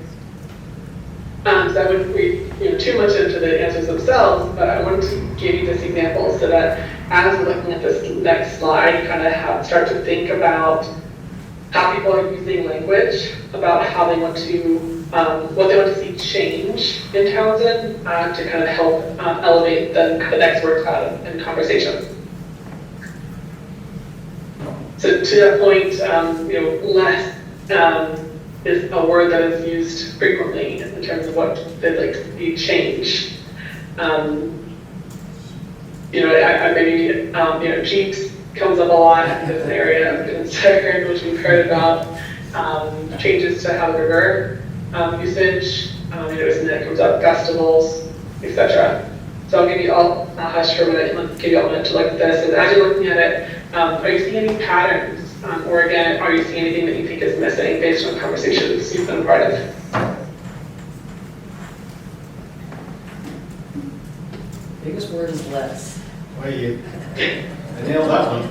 Speaker 4: So I wouldn't read too much into the answers themselves, but I wanted to give you this example so that as we're looking at this next slide, you kind of start to think about how people are using language, about how they want to, what they want to see change in Townsend to kind of help elevate the next word cloud and conversation. So to that point, less is a word that is used frequently in terms of what that like you change. I maybe, Jeeps comes up a lot in this area of concern, which we've heard about, changes to how the river, usage, and that comes up, festivals, etc. So I'll give you all a hush for a minute and give you all a minute to look at this. And as you're looking at it, are you seeing any patterns? Or again, are you seeing anything that you think is missing based on conversations you've been a part of?
Speaker 5: Biggest word is less.
Speaker 1: Well, I nailed that one.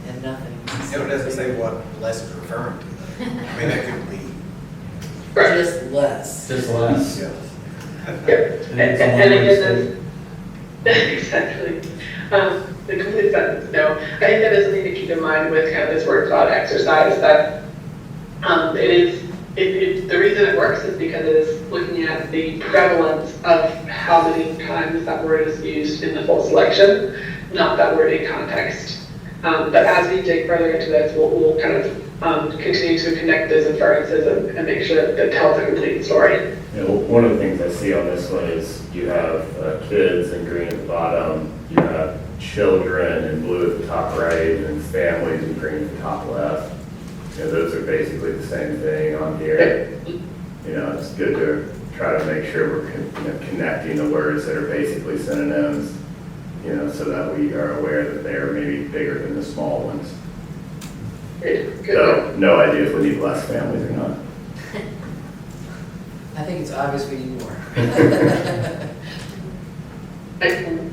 Speaker 5: And nothing.
Speaker 10: It doesn't say what less is referring to, though. I mean, that could be.
Speaker 4: Right.
Speaker 5: Just less.
Speaker 1: Just less.
Speaker 4: Yeah.
Speaker 1: And
Speaker 4: And
Speaker 1: it's a
Speaker 4: again,
Speaker 1: one-word
Speaker 4: exactly. The complete sentence, no. I think that is something to keep in mind with kind of this word cloud exercise, that the reason it works is because it is looking at the prevalence of how many times that word is used in the full selection, not that word in context. But as we dig further into this, we'll kind of continue to connect those inferences and make sure that it tells a complete story.
Speaker 6: One of the things I see on this one is you have kids in green at the bottom, you have children in blue at the top right, and families in green at the top left. Those are basically the same thing on here. It's good to try to make sure we're connecting the words that are basically synonyms, so that we are aware that they are maybe bigger than the small ones.
Speaker 4: Good.
Speaker 6: So, no idea if we need less families or not.
Speaker 5: I think it's obvious we need more.
Speaker 4: Excellent.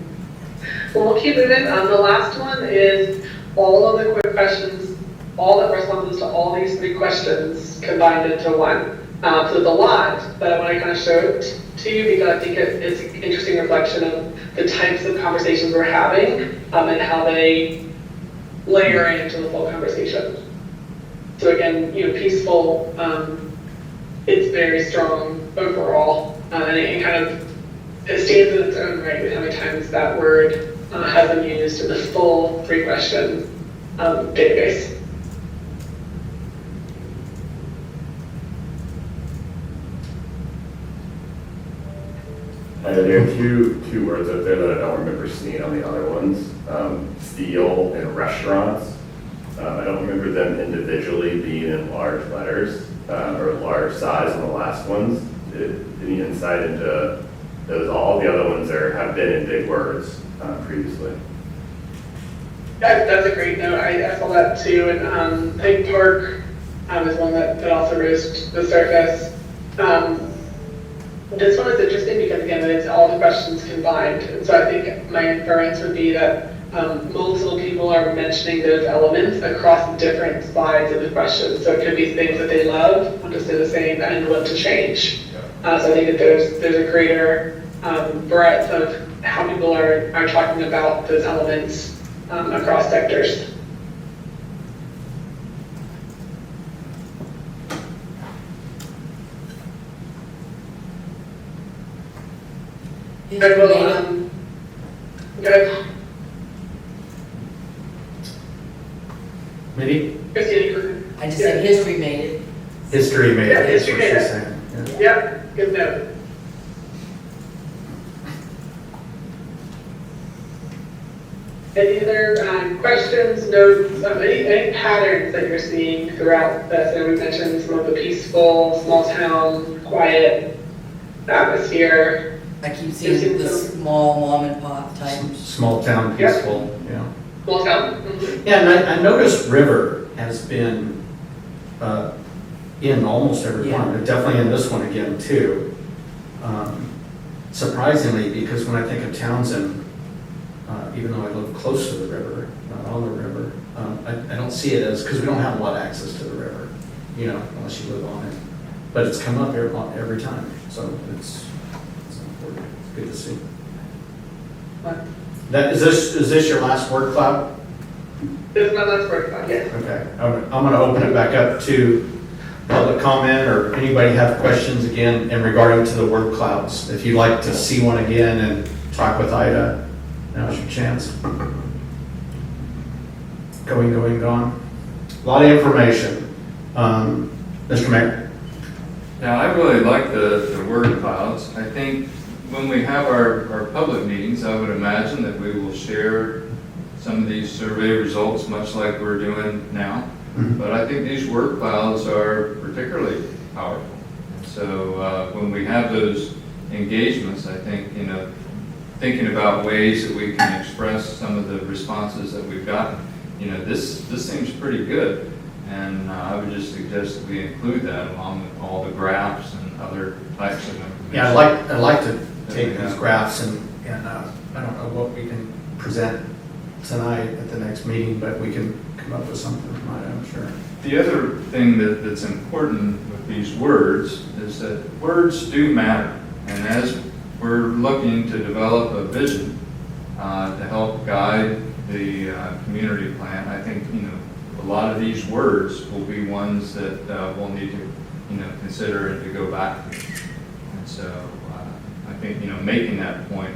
Speaker 4: Well, we'll keep moving. The last one is all of the quick questions, all the responses to all these 3 questions combined into one. So there's a lot, but I want to kind of show it to you because I think it's an interesting reflection of the types of conversations we're having and how they layer into the full conversation. So again, peaceful, it's very strong overall, and it kind of it stands in its own right with how many times that word has been used in the full 3-question database.
Speaker 6: There are two words up there that I don't remember seeing on the other ones, steel and restaurants. I don't remember them individually being in large letters or large size on the last ones. Any insight into those? All the other ones have been in big words previously.
Speaker 4: That's a great note. I saw that too, and I think Park is one that also rose to the surface. This one is interesting because, again, it's all the questions combined. And so I think my inference would be that multiple people are mentioning those elements across different sides of the question. So it could be things that they love, want to stay the same, and want to change. So I think that there's a greater breadth of how people are talking about those elements across sectors.
Speaker 5: History
Speaker 4: Well,
Speaker 5: made it.
Speaker 4: good.
Speaker 1: Maybe
Speaker 4: Christine,
Speaker 5: I just said history made it.
Speaker 1: history made
Speaker 4: Yeah,
Speaker 1: it, that's
Speaker 4: history
Speaker 1: what
Speaker 4: made
Speaker 1: she's
Speaker 4: it.
Speaker 1: saying. Yeah.
Speaker 4: Yep, good note. Any other questions, notes, any patterns that you're seeing throughout this? And we mentioned some of the peaceful, small town, quiet atmosphere.
Speaker 5: I keep seeing the small mom and pop type.
Speaker 1: Small town, peaceful, yeah.
Speaker 4: Small town? Mhm.
Speaker 1: Yeah, and I noticed river has been in almost every one, but definitely in this one again too. Surprisingly, because when I think of Townsend, even though I live close to the river, not on the river, I don't see it as, because we don't have a lot of access to the river, unless you live on it. But it's come up every time, so it's important. It's good to see. Is this your last word cloud?
Speaker 4: This is my last word, yes.
Speaker 1: Okay, I'm going to open it back up to public comment, or anybody have questions again in regarding to the word clouds. If you'd like to see one again and talk with Ida, now's your chance. Going, gone. A lot of information. Mr. Mayor?
Speaker 11: Now, I really like the word clouds. I think when we have our public meetings, I would imagine that we will share some of these survey results, much like we're doing now. But I think these word clouds are particularly powerful. So when we have those engagements, I think, thinking about ways that we can express some of the responses that we've gotten, this seems pretty good. And I would just suggest that we include that along with all the graphs and other types of information.
Speaker 1: Yeah, I'd like to take these graphs and I don't know what we can present tonight at the next meeting, but we can come up with something tonight, I'm sure.
Speaker 11: The other thing that's important with these words is that words do matter. And as we're looking to develop a vision to help guide the community plan, I think, a lot of these words will be ones that we'll need to, consider and to go back to. And so I think, making that point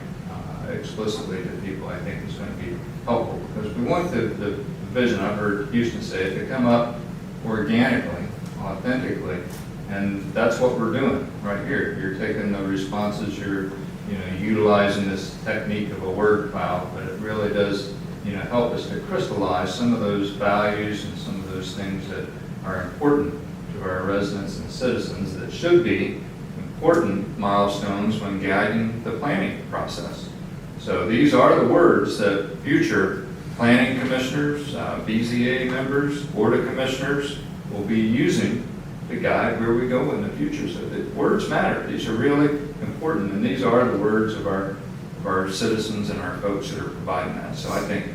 Speaker 11: explicitly to people, I think is going to be helpful, because we want the vision, I've heard Houston say it, to come up organically, authentically, and that's what we're doing right here. You're taking the responses, you're utilizing this technique of a word cloud, but it really does help us to crystallize some of those values and some of those things that are important to our residents and citizens that should be important milestones when guiding the planning process. So these are the words that future planning commissioners, BZA members, Board of Commissioners will be using to guide where we go in the future. So the words matter. These are really important, and these are the words of our citizens and our folks that are providing that. So I think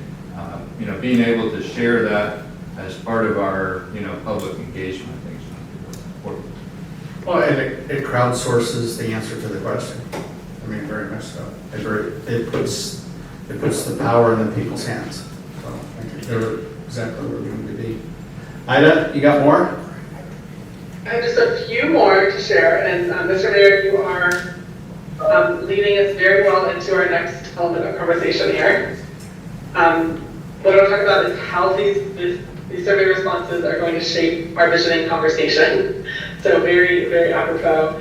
Speaker 11: being able to share that as part of our public engagement, I think is really important.
Speaker 1: Well, and it crowdsources the answer to the question. I mean, very much so. It puts the power in the people's hands. So I think they're exactly where we need to be. Ida, you got more?
Speaker 4: I have just a few more to share, and Mr. Mayor, you are leading us very well into our next element of conversation here. What I'm talking about is how these survey responses are going to shape our visioning conversation. So very, very apropos.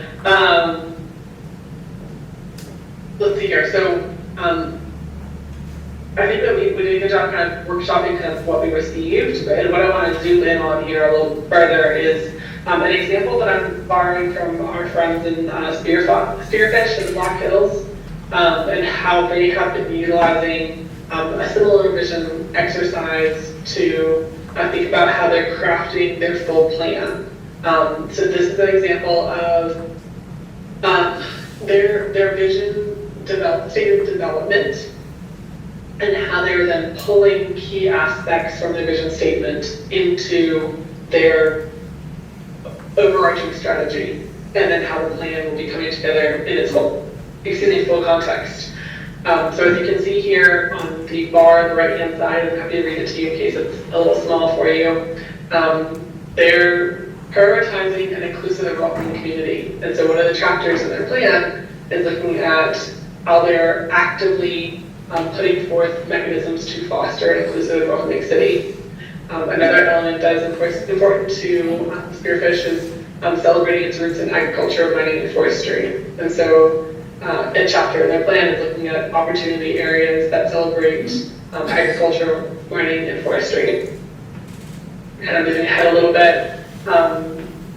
Speaker 4: Let's see here. So I think that we did a good job kind of workshopping kind of what we received, and what I want to zoom in on here a little further is an example that I'm borrowing from our friends in Spearfish in the Black Hills, and how they have been utilizing a similar vision exercise to think about how they're crafting their full plan. So this is an example of their vision stated development, and how they were then pulling key aspects from their vision statement into their overarching strategy, and then how the plan will be coming together in its full context. So as you can see here on the bar on the right-hand side, I'm happy to read it to you in case it's a little small for you. They're prioritizing an inclusive and welcoming community. And so one of the chapters in their plan is looking at how they're actively putting forth mechanisms to foster an inclusive and welcoming city. Another element that is important to Spearfish is celebrating its roots in agriculture, mining, and forestry. And so a chapter in their plan is looking at opportunity areas that celebrate agriculture, mining, and forestry. Kind of moving ahead a little bit,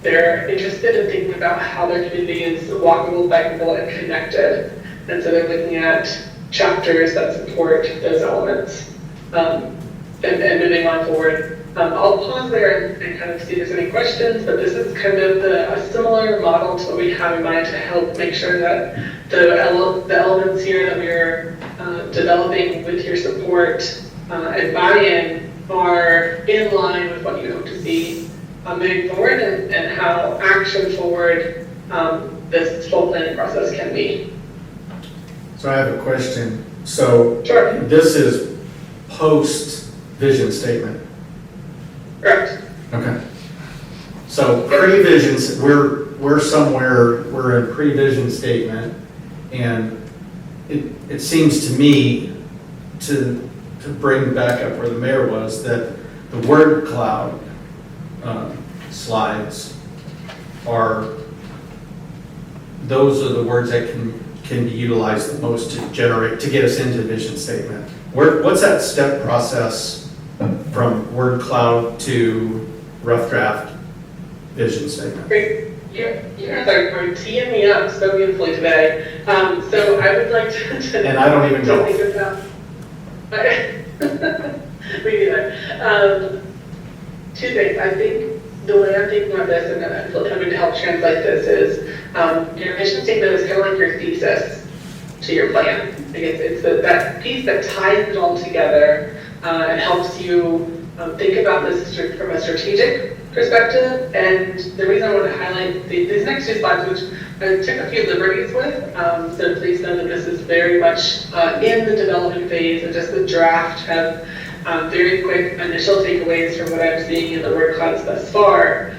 Speaker 4: they're interested in thinking about how their community is walkable, bikeable, and connected. And so they're looking at chapters that support those elements. And moving on forward, I'll pause there and kind of see if there's any questions, but this is kind of a similar model to what we have in mind to help make sure that the elements here that we're developing with your support and buy-in are in line with what you hope to see moving forward, and how action forward this full planning process can be.
Speaker 1: So I have a question. So
Speaker 4: Sure.
Speaker 1: this is post-vision statement.
Speaker 4: Correct.
Speaker 1: Okay. So pre-visions, we're somewhere, we're in pre-vision statement, and it seems to me to bring back up where the mayor was, that the word cloud slides those are the words that can be utilized the most to get us into vision statement. What's that step process from word cloud to rough draft vision statement?
Speaker 4: Great. You guys are teeing me up so beautifully today. So I would like to
Speaker 1: And I don't even know.
Speaker 4: think about. Me neither. Two things. I think the way I'm thinking about this, and I'm going to help translate this, is your vision statement is kind of like your thesis to your plan. I guess it's that piece that ties it all together and helps you think about this from a strategic perspective. And the reason I want to highlight these next two slides, which I took a few liberties with, so please know that this is very much in the development phase, and just the draft have very quick initial takeaways from what I'm seeing in the word clouds thus far,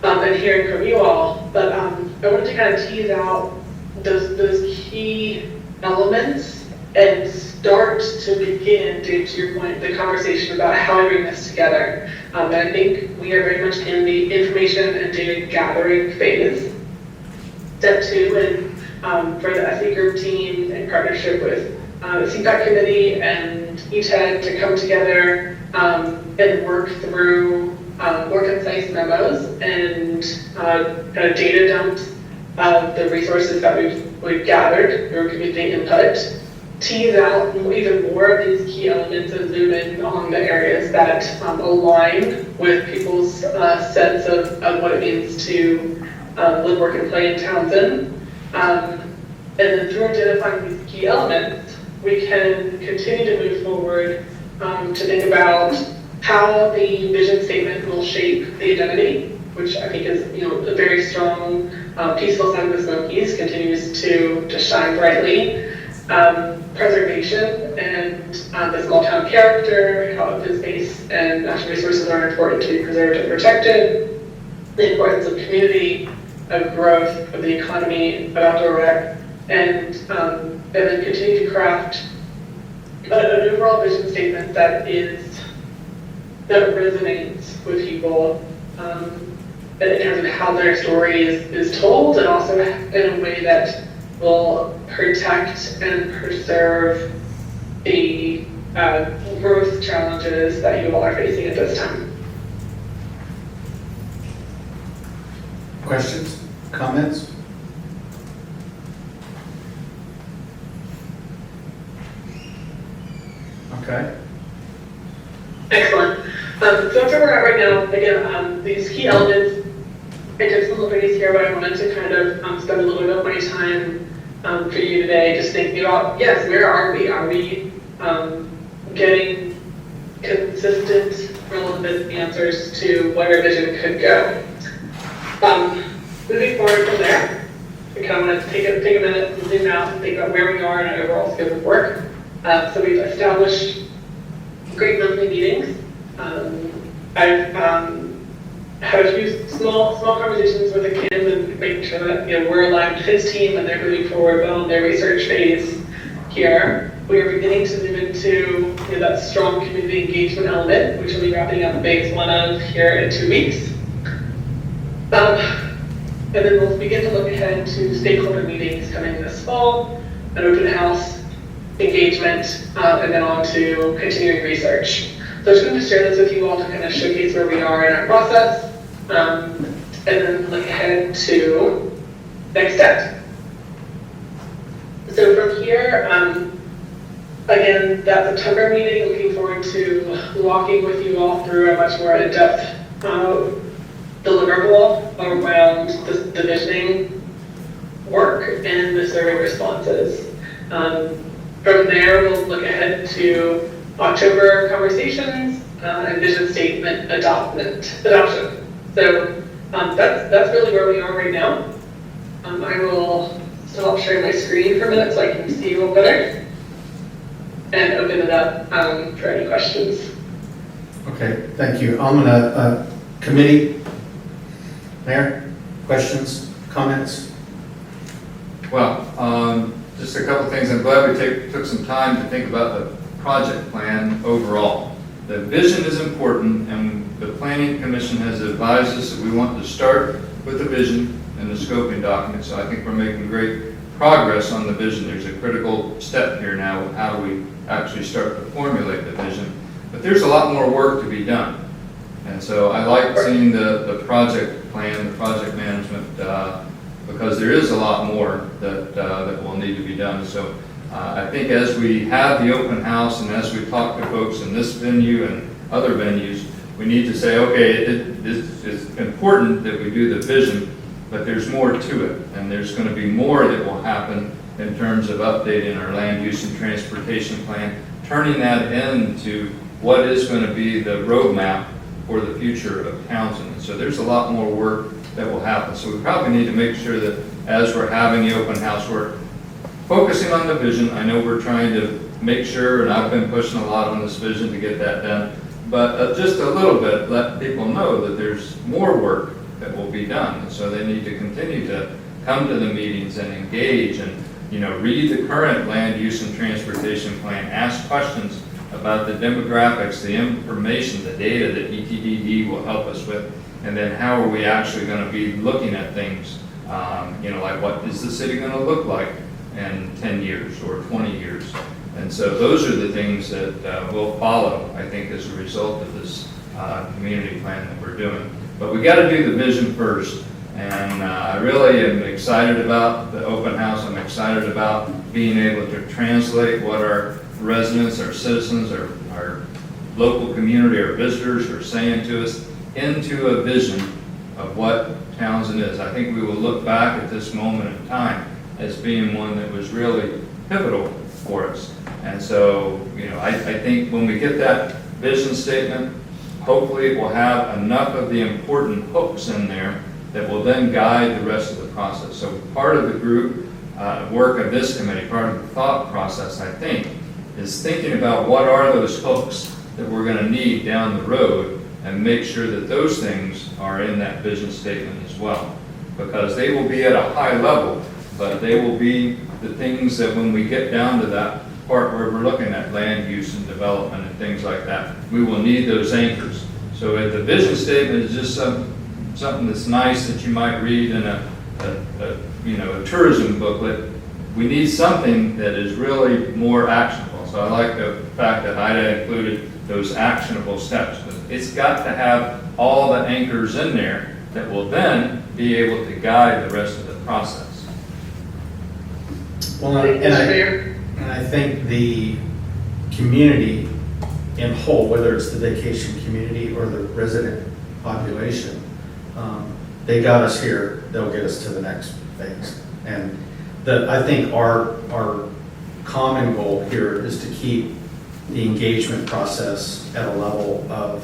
Speaker 4: and hearing from you all. But I wanted to kind of tease out those key elements and start to begin, to your point, the conversation about how I bring this together. And I think we are very much in the information and data gathering phase. Step two, and for the SE group team in partnership with the CPAC committee and ETED to come together and work through more concise memos and kind of data dumps of the resources that we've gathered through community input, tease out even more of these key elements and zoom in on the areas that align with people's sense of what it means to live, work, and play in Townsend. And then through identifying these key elements, we can continue to move forward to think about how the vision statement will shape the identity, which I think is a very strong peaceful side of the Smokies, continues to shine brightly. Preservation and the small town character, how open space and natural resources are important to be preserved and protected, the importance of community, of growth, of the economy, of outdoor rec, and then continue to craft an overall vision statement that resonates with people in terms of how their story is told, and also in a way that will protect and preserve the growth challenges that you all are facing at this time.
Speaker 1: Questions, comments? Okay.
Speaker 4: Excellent. So that's where we're at right now. Again, these key elements, I took some liberties here, but I wanted to kind of spend a little bit of my time for you today just thinking about, yes, where are we? Are we getting consistent, relevant answers to where our vision could go? Moving forward from there, we kind of want to take a minute and zoom out and think about where we are in our overall scope of work. So we've established great monthly meetings. I've had a few small conversations with Kim and making sure that we're aligned with his team and they're moving forward well in their research phase here. We are beginning to move into that strong community engagement element, which we'll be wrapping up phase one of here in 2 weeks. And then we'll begin to look ahead to stakeholder meetings coming this fall, an open house, engagement, and then on to continuing research. So I just wanted to share this with you all to kind of showcase where we are in our process, and then look ahead to next steps. So from here, again, that September meeting, looking forward to walking with you all through a much more in-depth deliverable around the visioning work and the survey responses. From there, we'll look ahead to October conversations and vision statement adoption. So that's really where we are right now. I will stop sharing my screen for a minute so I can see you a little better and open it up for any questions.
Speaker 1: Okay, thank you. I'm gonna, committee, Mayor, questions, comments?
Speaker 11: Well, just a couple things. I'm glad we took some time to think about the project plan overall. The vision is important, and the Planning Commission has advised us that we want to start with the vision and the scoping document, so I think we're making great progress on the vision. There's a critical step here now, how do we actually start to formulate the vision? But there's a lot more work to be done. And so I like seeing the project plan, the project management, because there is a lot more that will need to be done. So I think as we have the open house and as we talk to folks in this venue and other venues, we need to say, okay, it's important that we do the vision, but there's more to it. And there's going to be more that will happen in terms of updating our land use and transportation plan, turning that into what is going to be the roadmap for the future of Townsend. And so there's a lot more work that will happen. So we probably need to make sure that as we're having the open house, we're focusing on the vision. I know we're trying to make sure, and I've been pushing a lot on this vision to get that done, but just a little bit, let people know that there's more work that will be done. And so they need to continue to come to the meetings and engage and, read the current land use and transportation plan, ask questions about the demographics, the information, the data that ETDD will help us with, and then how are we actually going to be looking at things, like what is the city going to look like in 10 years or 20 years. And so those are the things that will follow, I think, as a result of this community plan that we're doing. But we got to do the vision first. And I really am excited about the open house. I'm excited about being able to translate what our residents, our citizens, our local community, our visitors are saying to us into a vision of what Townsend is. I think we will look back at this moment in time as being one that was really pivotal for us. And so, I think when we get that vision statement, hopefully it will have enough of the important hooks in there that will then guide the rest of the process. So part of the group work of this committee, part of the thought process, I think, is thinking about what are those hooks that we're going to need down the road and make sure that those things are in that vision statement as well. Because they will be at a high level, but they will be the things that when we get down to that part where we're looking at land use and development and things like that, we will need those anchors. So if the vision statement is just something that's nice that you might read in a tourism booklet, we need something that is really more actionable. So I like the fact that Ida included those actionable steps. But it's got to have all the anchors in there that will then be able to guide the rest of the process.
Speaker 1: Well, and I think the community in whole, whether it's the vacation community or the resident population, they got us here, they'll get us to the next phase. And I think our common goal here is to keep the engagement process at a level of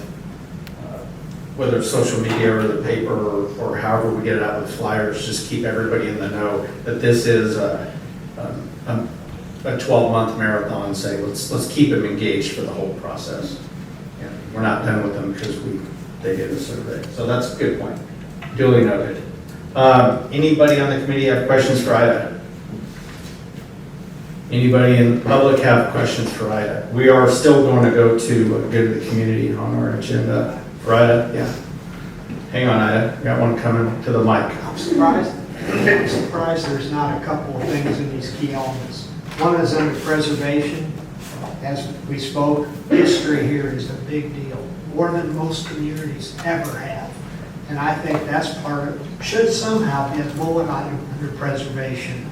Speaker 1: whether it's social media or the paper or however we get it out with flyers, just keep everybody in the know that this is a 12-month marathon. Say let's keep them engaged for the whole process. And we're not done with them because they did a survey. So that's a good point. Duly noted. Anybody on the committee have questions for Ida? Anybody in the public have questions for Ida? We are still going to go to the community on our agenda. For Ida, yeah. Hang on, Ida. We got one coming to the mic.
Speaker 9: I'm surprised there's not a couple of things in these key elements. One is under preservation. As we spoke, history here is a big deal, more than most communities ever have. And I think that's part of, should somehow be a bullet item under preservation.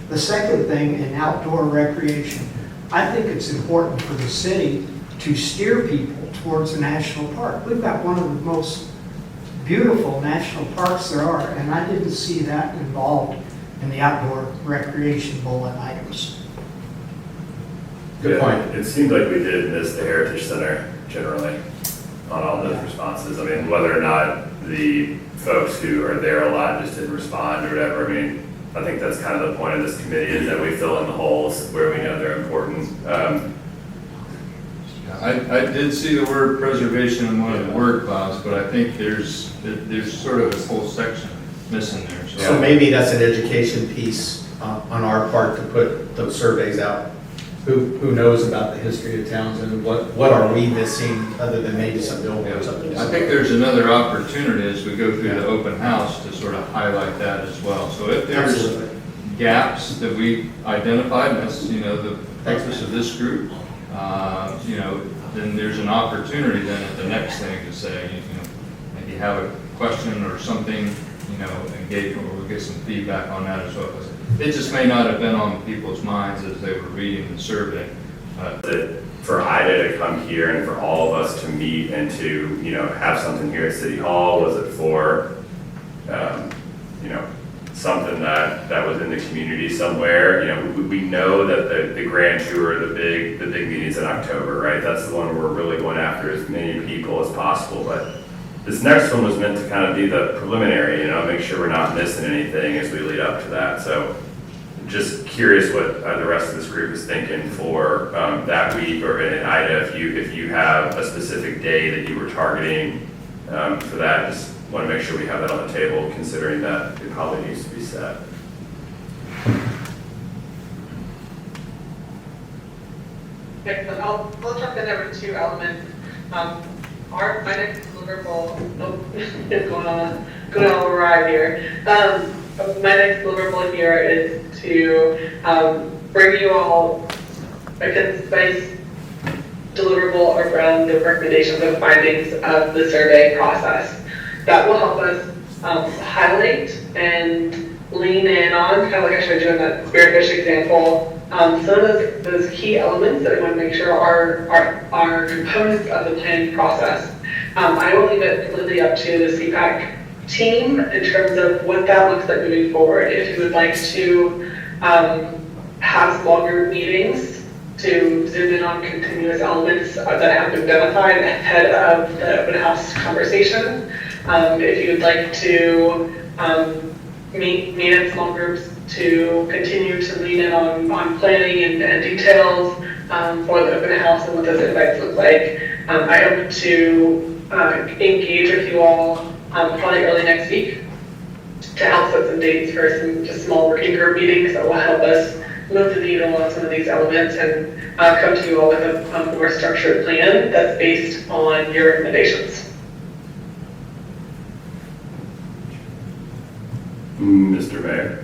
Speaker 9: The second thing, in outdoor recreation, I think it's important for the city to steer people towards a national park. We've got one of the most beautiful national parks there are, and I didn't see that involved in the outdoor recreation bullet items.
Speaker 1: Good point.
Speaker 6: It seemed like we did miss the Heritage Center generally on all those responses. I mean, whether or not the folks who are there a lot just didn't respond or whatever, I mean, I think that's kind of the point of this committee, is that we fill in the holes where we know they're important.
Speaker 11: I did see the word preservation in one of the word clouds, but I think there's sort of this whole section missing there.
Speaker 1: So maybe that's an education piece on our part to put those surveys out who knows about the history of Townsend? What are we missing other than maybe some billboards up there?
Speaker 11: I think there's another opportunity as we go through the open house to sort of highlight that as well. So if there's
Speaker 1: Absolutely.
Speaker 11: gaps that we identified, and that's, the purpose of this group, then there's an opportunity then at the next thing to say, maybe have a question or something, engage, or we'll get some feedback on that as well. It just may not have been on people's minds as they were reading the survey.
Speaker 6: That for Ida to come here and for all of us to meet and to, have something here at City Hall, was it for, something that was in the community somewhere? We know that the grand tour, the big meetings in October, right? That's the one we're really going after as many people as possible. But this next one was meant to kind of be the preliminary, make sure we're not missing anything as we lead up to that. So just curious what the rest of this group is thinking for that week, or in Ida, if you have a specific day that you were targeting for that. Just want to make sure we have that on the table, considering that it probably needs to be set.
Speaker 4: Okay, so I'll jump in there with two elements. My next deliverable, going on a ride here. My next deliverable here is to bring you all a concise deliverable around the recommendations and findings of the survey process. That will help us highlight and lean in on, kind of like I showed you in that spearfish example, some of those key elements that we want to make sure are components of the planning process. I will leave it completely up to the CPAC team in terms of what that looks like moving forward. If you would like to have smaller meetings to zoom in on continuous elements that have been identified ahead of the open house conversation. If you'd like to meet in small groups to continue to lean in on planning and details for the open house and what those invites look like. I hope to engage with you all probably early next week to help set some dates for some just small working group meetings that will help us move the needle on some of these elements and come to you all with a more structured plan that's based on your recommendations.
Speaker 6: Mr. Mayor,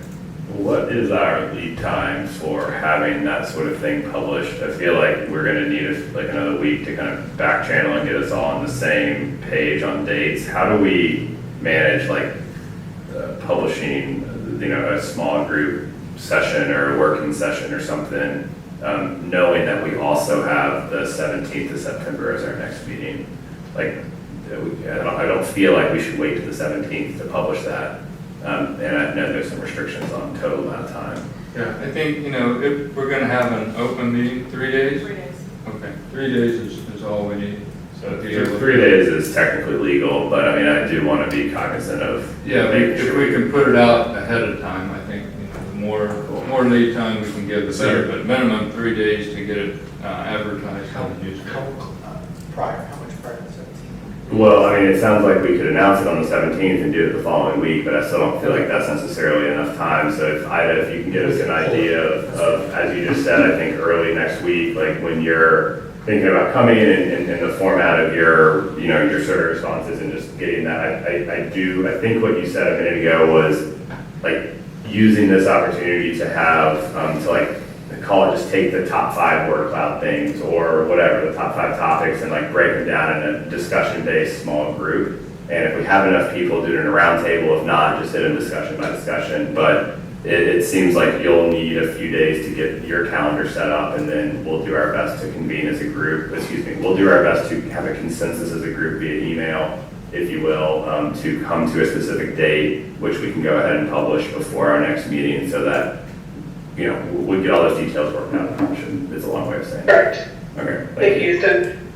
Speaker 6: what is our lead time for having that sort of thing published? I feel like we're going to need another week to kind of back channel and get us all on the same page on dates. How do we manage publishing, a small group session or a working session or something, knowing that we also have the 17th of September as our next meeting? I don't feel like we should wait to the 17th to publish that. And I know there's some restrictions on total amount of time.
Speaker 11: Yeah, I think, if we're going to have an open meeting, 3 days?
Speaker 8: 3 days.
Speaker 11: Okay, 3 days is all we need.
Speaker 6: So 3 days is technically legal, but I do want to be cognizant of.
Speaker 11: Yeah, if we can put it out ahead of time, I think, the more lead time we can give, the better. But minimum 3 days to get it advertised on the newspaper.
Speaker 9: Prior, how much prior to 17?
Speaker 6: Well, it sounds like we could announce it on the 17th and do it the following week, but I still don't feel like that's necessarily enough time. So if you can give us an idea of, as you just said, I think early next week, when you're thinking about coming in the format of your, your survey responses and just getting that, I think what you said a minute ago was using this opportunity to have, call it, just take the top 5 word cloud things or whatever, the top 5 topics, and break them down in a discussion-based small group. And if we have enough people, do it in a round table. If not, just hit them discussion by discussion. But it seems like you'll need a few days to get your calendar set up, and then we'll do our best to convene as a group. We'll do our best to have a consensus as a group via email, if you will, to come to a specific date, which we can go ahead and publish before our next meeting, so that we get all those details worked out. It's a long way of saying it.
Speaker 4: Correct.
Speaker 6: Okay.
Speaker 4: Thank you, Houston.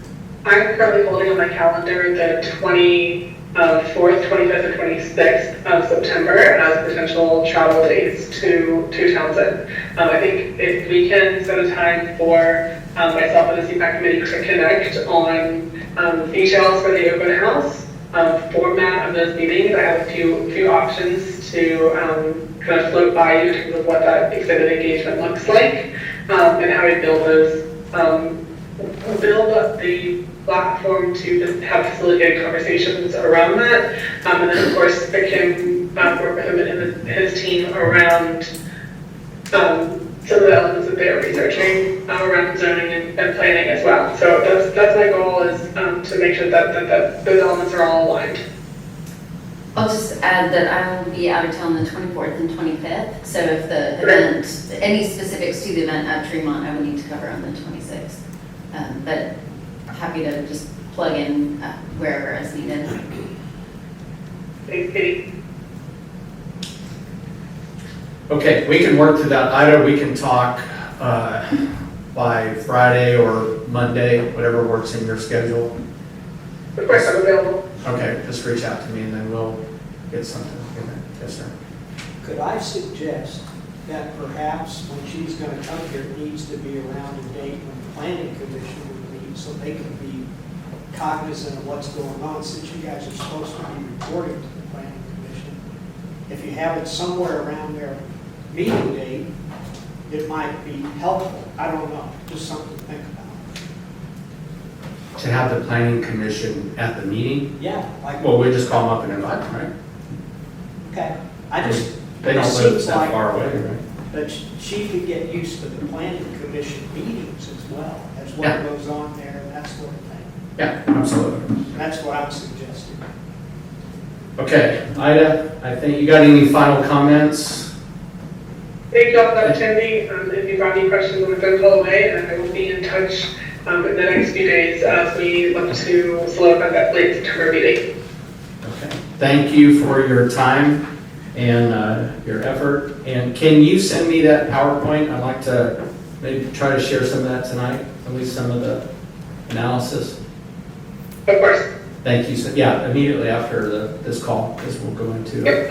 Speaker 4: I'm currently holding on my calendar the 24th, 25th, and 26th of September as potential travel dates to Townsend. I think if we can set a time for myself and the CPAC committee to connect on details for the open house, format of those meetings, I have a few options to kind of float by you in terms of what that extended engagement looks like. and how we build those, build up the platform to just have facilitated conversations around that. And then of course, I can work with him and his team around some of the elements that they're researching around zoning and planning as well. So that's my goal, is to make sure that those elements are all aligned.
Speaker 3: I'll just add that I will be out of town the 24th and 25th. So if the event, any specifics to the event at Tremont, I would need to cover on the 26th. But happy to just plug in wherever as needed.
Speaker 4: Thanks, Katie.
Speaker 1: Okay, we can work through that. Ida, we can talk by Friday or Monday, whatever works in your schedule.
Speaker 4: Of course, I'm available.
Speaker 1: Okay, just reach out to me and then we'll get something. Yes, sir.
Speaker 9: Could I suggest that perhaps when she's going to come here, it needs to be around a date when the planning commission would meet, so they can be cognizant of what's going on, since you guys are supposed to be reporting to the planning commission. If you have it somewhere around their meeting date, it might be helpful. I don't know, just something to think about.
Speaker 1: To have the planning commission at the meeting?
Speaker 9: Yeah, like,
Speaker 1: Well, we just call them up and invite them, right?
Speaker 9: okay, I just,
Speaker 1: They don't
Speaker 9: it
Speaker 1: live
Speaker 9: seems
Speaker 1: that
Speaker 9: like
Speaker 1: far away, right?
Speaker 9: that she could get used to the planning commission meetings as well, as what
Speaker 1: Yeah.
Speaker 9: goes on there and that sort of thing.
Speaker 1: Yeah, absolutely.
Speaker 9: That's what I'm suggesting.
Speaker 1: Okay, Ida, I think you got any final comments?
Speaker 4: Thank you all for the opportunity. If you've got any questions, I'm going to call away, and I will be in touch in the next few days as we look to solidify that late September meeting.
Speaker 1: Okay. Thank you for your time and your effort. And can you send me that PowerPoint? I'd like to maybe try to share some of that tonight, at least some of the analysis.
Speaker 4: Of course.
Speaker 1: Thank you. So, yeah, immediately after this call, because we'll go into.
Speaker 4: Yep,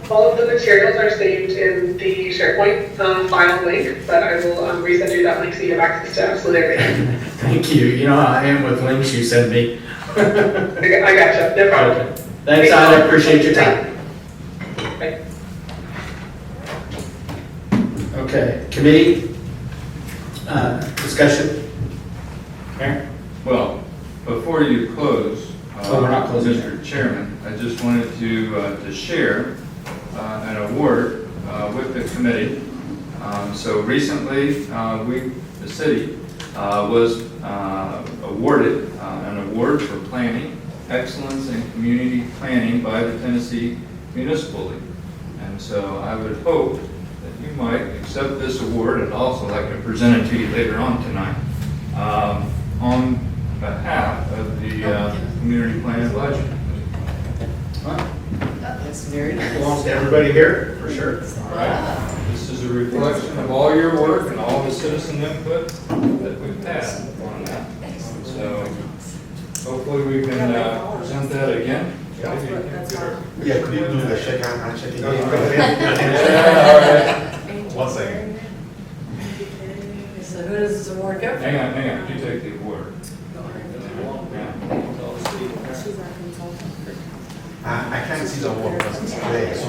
Speaker 4: all of the materials are saved in the SharePoint file link, but I will resend you that link so you have access to absolutely everything.
Speaker 1: Thank you. You know how I am with links you send me.
Speaker 4: I gotcha, no problem.
Speaker 1: Okay. Thanks, Ida. Appreciate your time.
Speaker 4: Bye.
Speaker 1: Okay, committee discussion. Aaron?
Speaker 11: Well, before you close,
Speaker 1: Oh, we're not closing
Speaker 11: Mr. Chairman, I just wanted to share an award with the committee. So recently, the city was awarded an award for planning, excellence in community planning by the Tennessee Municipal League. And so I would hope that you might accept this award. I'd also like to present it to you later on tonight. On behalf of the Community Plan and Budget.
Speaker 5: That's very nice.
Speaker 1: Belongs to everybody here, for sure.
Speaker 11: This is a reflection of all your work and all the citizen input that we've had on that. So hopefully we can present that again.
Speaker 2: Yeah, could you do the shake hand shake again?
Speaker 11: Yeah, all right.
Speaker 2: 1 second.
Speaker 5: So who does this award go for?
Speaker 11: Hang on, you take the award.
Speaker 2: I can't see the word because it's there. So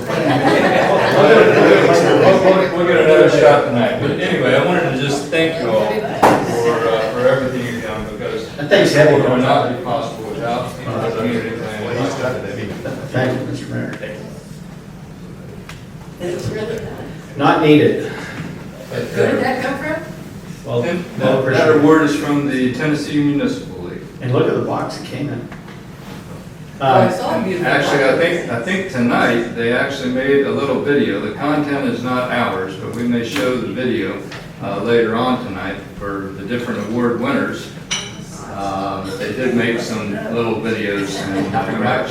Speaker 11: We'll get another shot tonight. But anyway, I wanted to just thank you all for everything you've done, because
Speaker 1: Thanks, Heather.
Speaker 11: it would not be possible without the community plan.
Speaker 1: Thank you, Mr. Mayor.
Speaker 5: It's really nice.
Speaker 1: Not needed.
Speaker 5: Who did that come from?
Speaker 1: Well,
Speaker 11: That award is from the Tennessee Municipal League.
Speaker 1: and look at the box it came in.
Speaker 5: I saw you.
Speaker 11: Actually, I think tonight they actually made a little video. The content is not ours, but we may show the video later on tonight for the different award winners. They did make some little videos, and we might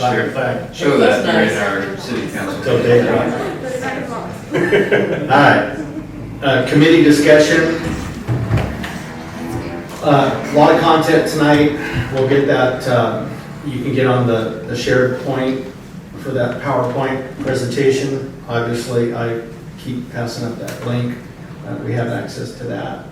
Speaker 11: show that during our city council.
Speaker 1: So big, All right, committee discussion. A lot of content tonight. We'll get that, you can get on the shared point for that PowerPoint presentation. Obviously, I keep passing up that link. We have access to that.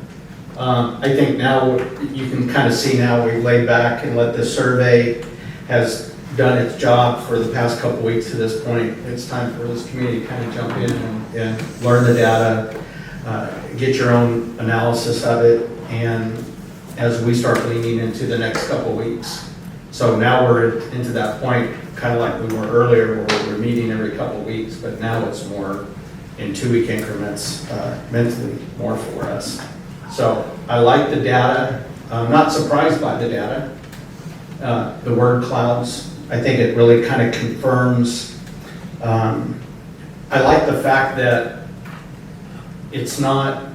Speaker 1: I think now you can kind of see now we've laid back and let the survey has done its job for the past couple weeks to this point. It's time for this community to kind of jump in and learn the data. get your own analysis of it, and as we start leaning into the next couple weeks. So now we're into that point, kind of like we were earlier, where we're meeting every couple weeks, but now it's more in 2-week increments, mentally more for us. So I like the data. I'm not surprised by the data. The word clouds, I think it really kind of confirms. I like the fact that it's not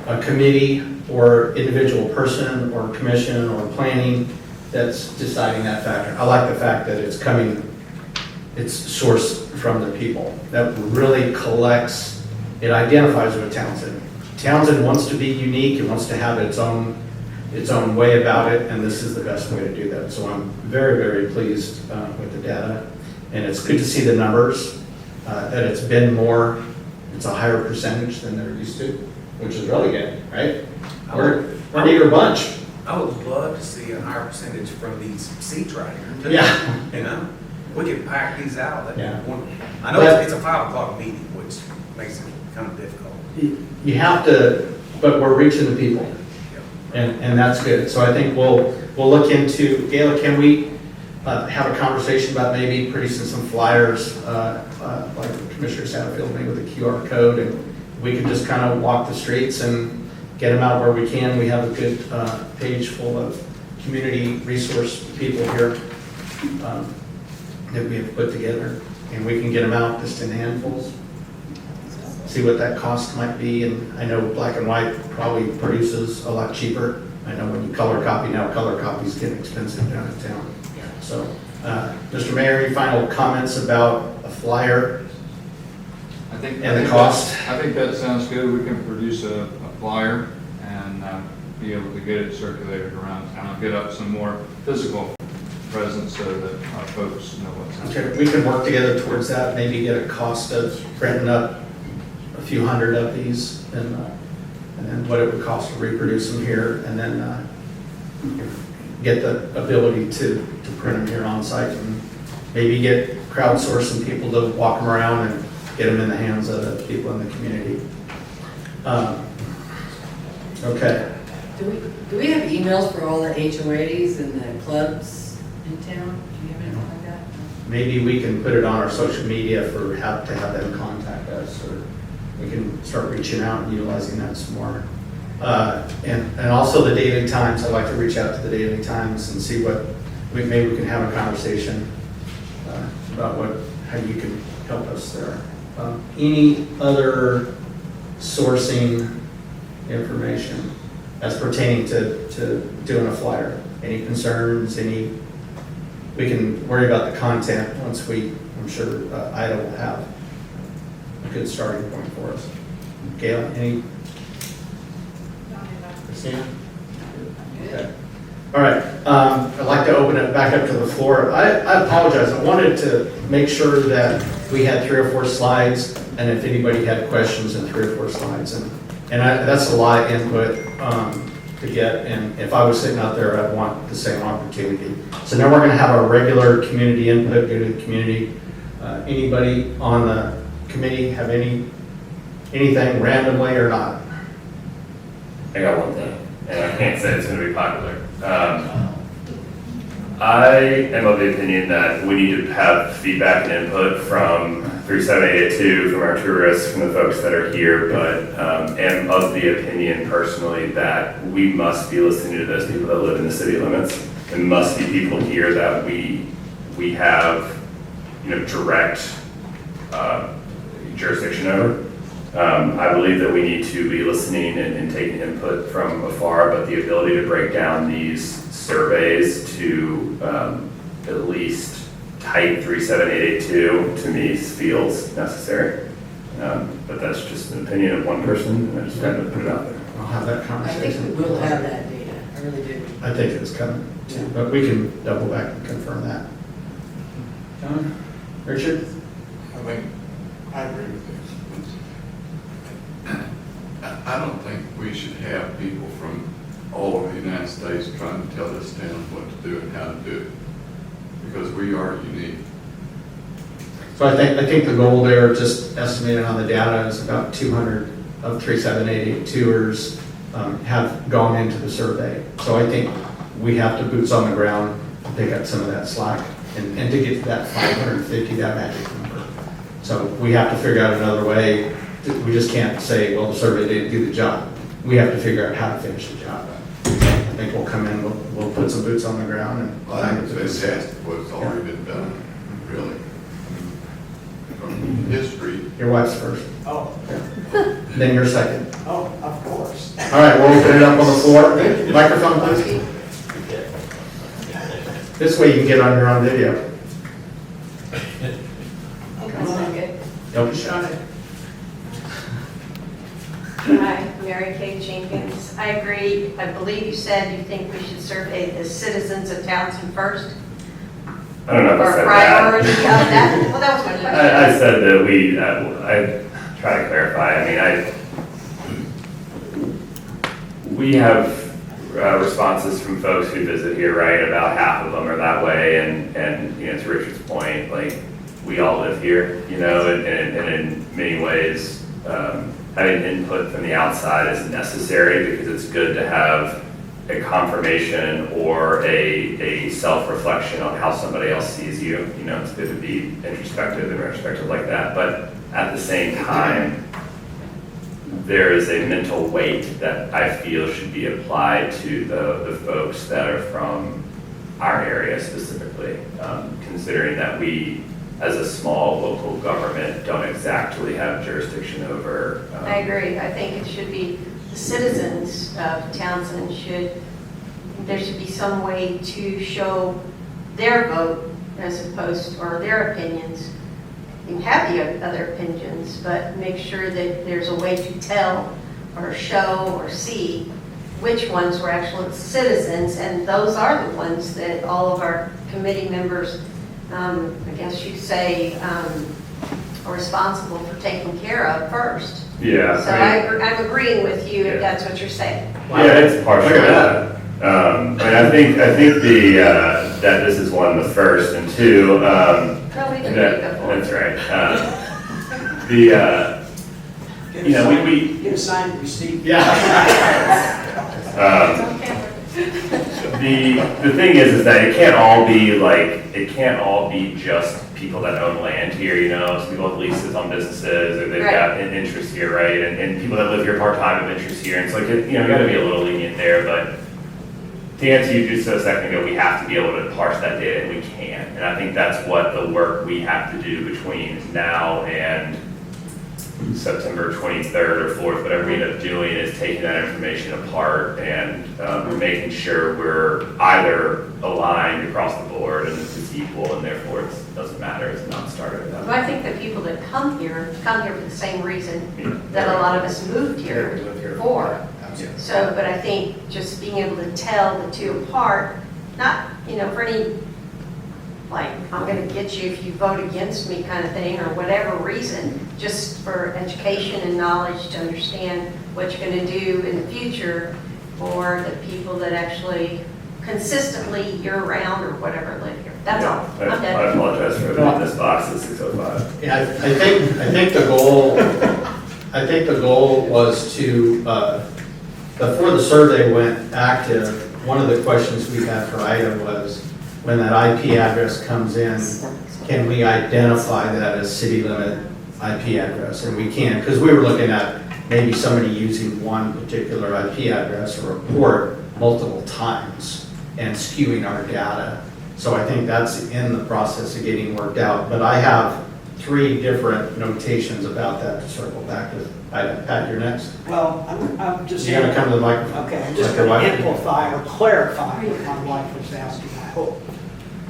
Speaker 1: a committee or individual person or commission or planning that's deciding that factor. I like the fact that it's sourced from the people. That really collects, it identifies with Townsend. Townsend wants to be unique, it wants to have its own way about it, and this is the best way to do that. So I'm very, very pleased with the data. And it's good to see the numbers, that it's been more, it's a higher percentage than they're used to, which is really good, right? We're an eager bunch.
Speaker 10: I would love to see a higher percentage from these seats right here. too.
Speaker 1: Yeah.
Speaker 10: You know, we could pack these out. That'd be
Speaker 1: Yeah.
Speaker 10: wonderful. I know
Speaker 1: But-
Speaker 10: it's a 5 o'clock meeting, which makes it kind of difficult.
Speaker 1: You have to, but we're reaching the people, and that's good. So I think we'll look into, Gayla, can we have a conversation about maybe producing some flyers, like Commissioner Satterfield made with a QR code, and we can just kind of walk the streets and get them out where we can. We have a good page full of community resource people here that we have put together, and we can get them out just in handfuls. See what that cost might be, and I know black and white probably produces a lot cheaper. I know when you color copy now, color copies get expensive down in town. So, Mr. Mayor, any final comments about a flyer?
Speaker 11: I think.
Speaker 1: And the cost?
Speaker 11: I think that sounds good. We can produce a flyer and be able to get it circulated around town, get up some more physical presence so that our folks know what's happening.
Speaker 1: Okay, we can work together towards that, maybe get a cost of printing up a few hundred of these, and then what it would cost to reproduce them here, and then get the ability to print them here on site, and maybe get crowdsource some people to walk them around and get them in the hands of the people in the community. Okay.
Speaker 5: Do we have emails for all the HOAs and the clubs in town? Do you have anything like that?
Speaker 1: Maybe we can put it on our social media to have them contact us, or we can start reaching out and utilizing that some more. And also the Daily Times. I'd like to reach out to the Daily Times and see maybe we can have a conversation about how you can help us there. Any other sourcing information as pertaining to doing a flyer? Any concerns? We can worry about the content once I'm sure Ida will have a good starting point for us. Gail, any? Christina? Okay. All right. I'd like to open it back up to the floor. I apologize. I wanted to make sure that we had 3 or 4 slides, and if anybody had questions in 3 or 4 slides. And that's a lot of input to get, and if I was sitting out there, I'd want the same opportunity. So now we're going to have our regular community input, go to the community. Anybody on the committee have anything randomly or not?
Speaker 6: I got one thing, and I can't say it's going to be popular. I am of the opinion that we need to have feedback and input from 37882, from our tourists, from the folks that are here, but am of the opinion personally that we must be listening to those people that live in the city limits. There must be people here that we have, direct jurisdiction over. I believe that we need to be listening and taking input from afar, but the ability to break down these surveys to at least type 37882 to me feels necessary. But that's just an opinion of one person, and I just wanted to put it out there.
Speaker 1: I'll have that
Speaker 5: I
Speaker 1: conversation.
Speaker 5: think we will have that data, I really do.
Speaker 1: I think it's coming too, but we can double back and confirm that. John? Richard?
Speaker 7: I agree with this. I don't think we should have people from all over the United States trying to tell this town what to do and how to do it, because we are unique.
Speaker 1: So I think the goal there, just estimated on the data, is about 200 of 37882ers have gone into the survey. So I think we have to boots on the ground, pick up some of that slack, and to get to that 550, that magic number. So we have to figure out another way. We just can't say, well, the survey didn't do the job. We have to figure out how to finish the job. I think we'll come in, we'll put some boots on the ground and.
Speaker 7: I think it's fantastic what's already been done, really. From history.
Speaker 1: Your wife's first,
Speaker 9: Oh,
Speaker 1: then you're second.
Speaker 9: oh, of course.
Speaker 1: All right, we'll open it up on the floor. Microphone, please. This way you can get on your own video.
Speaker 3: That's not good.
Speaker 1: Don't be shy.
Speaker 12: Hi, Mary Kay Jenkins. I agree. I believe you said you think we should survey the citizens of Townsend first?
Speaker 6: I don't know if I
Speaker 12: Or
Speaker 6: said that.
Speaker 12: priority of that? Well, that was my question.
Speaker 6: I said that I try to clarify, we have responses from folks who visit here, right? About half of them are that way, and to Richard's point, like, we all live here, and in many ways, having input from the outside is necessary because it's good to have a confirmation or a self-reflection on how somebody else sees you. It's good to be introspective and retrospective like that. But at the same time, there is a mental weight that I feel should be applied to the folks that are from our area specifically, considering that we, as a small local government, don't exactly have jurisdiction over.
Speaker 12: I agree. I think it should be the citizens of Townsend there should be some way to show their vote as opposed, or their opinions. You can have the other opinions, but make sure that there's a way to tell or show or see which ones were actual citizens, and those are the ones that all of our committee members, I guess you say, are responsible for taking care of first.
Speaker 6: Yeah.
Speaker 12: So I'm agreeing with you if that's what you're saying.
Speaker 6: Yeah, it's partially that. I think that this is one, the first, and two,
Speaker 12: No, we didn't read it before.
Speaker 6: that's right.
Speaker 9: Get a signed receipt.
Speaker 1: Yeah.
Speaker 6: The thing is that it can't all be just people that own land here, so people have leases on businesses, or they've got an interest here, right? And people that live here part-time have interest here, and it's like, you gotta be a little lenient there, but to answer you just a second ago, we have to be able to parse that data, and we can. And I think that's what the work we have to do between now and September 23rd or 4th, whatever we end up doing, is taking that information apart and making sure we're either aligned across the board and it's equal, and therefore it doesn't matter, it's not started.
Speaker 12: Well, I think the people that come here for the same reason that a lot of us moved here for. So, but I think just being able to tell the two apart, not, for any, like, I'm going to get you if you vote against me kind of thing, or whatever reason, just for education and knowledge to understand what you're going to do in the future for the people that actually consistently year-round or whatever live here. That's all. I'm
Speaker 6: I
Speaker 12: done.
Speaker 6: apologize for opening this box at 6:05.
Speaker 1: Yeah, I think the goal was to, before the survey went active, one of the questions we had for Ida was, when that IP address comes in, can we identify that as city limit IP address? And we can, because we were looking at maybe somebody using one particular IP address or a port multiple times and skewing our data. So I think that's in the process of getting worked out. But I have 3 different notations about that to circle back to. Pat, you're next.
Speaker 9: Well, I'm just.
Speaker 1: You gotta come to the microphone.
Speaker 9: Okay, I'm just
Speaker 1: Like your
Speaker 9: going to
Speaker 1: wife.
Speaker 9: amplify or clarify what my wife was asking, I hope.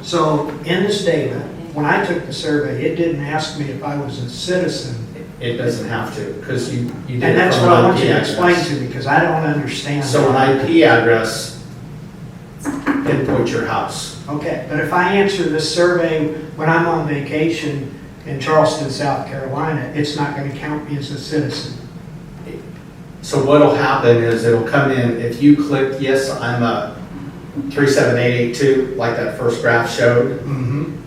Speaker 9: So in the statement, when I took the survey, it didn't ask me if I was a citizen.
Speaker 1: It doesn't have to, because you did
Speaker 9: And
Speaker 1: it
Speaker 9: that's
Speaker 1: from
Speaker 9: what I
Speaker 1: an
Speaker 9: want you
Speaker 1: IP
Speaker 9: to explain
Speaker 1: address.
Speaker 9: to me, because I don't understand.
Speaker 1: So an IP address pinpoints your house.
Speaker 9: Okay, but if I answer this survey when I'm on vacation in Charleston, South Carolina, it's not going to count me as a citizen.
Speaker 1: So what'll happen is it'll come in, if you click, yes, I'm a 37882, like that first graph showed,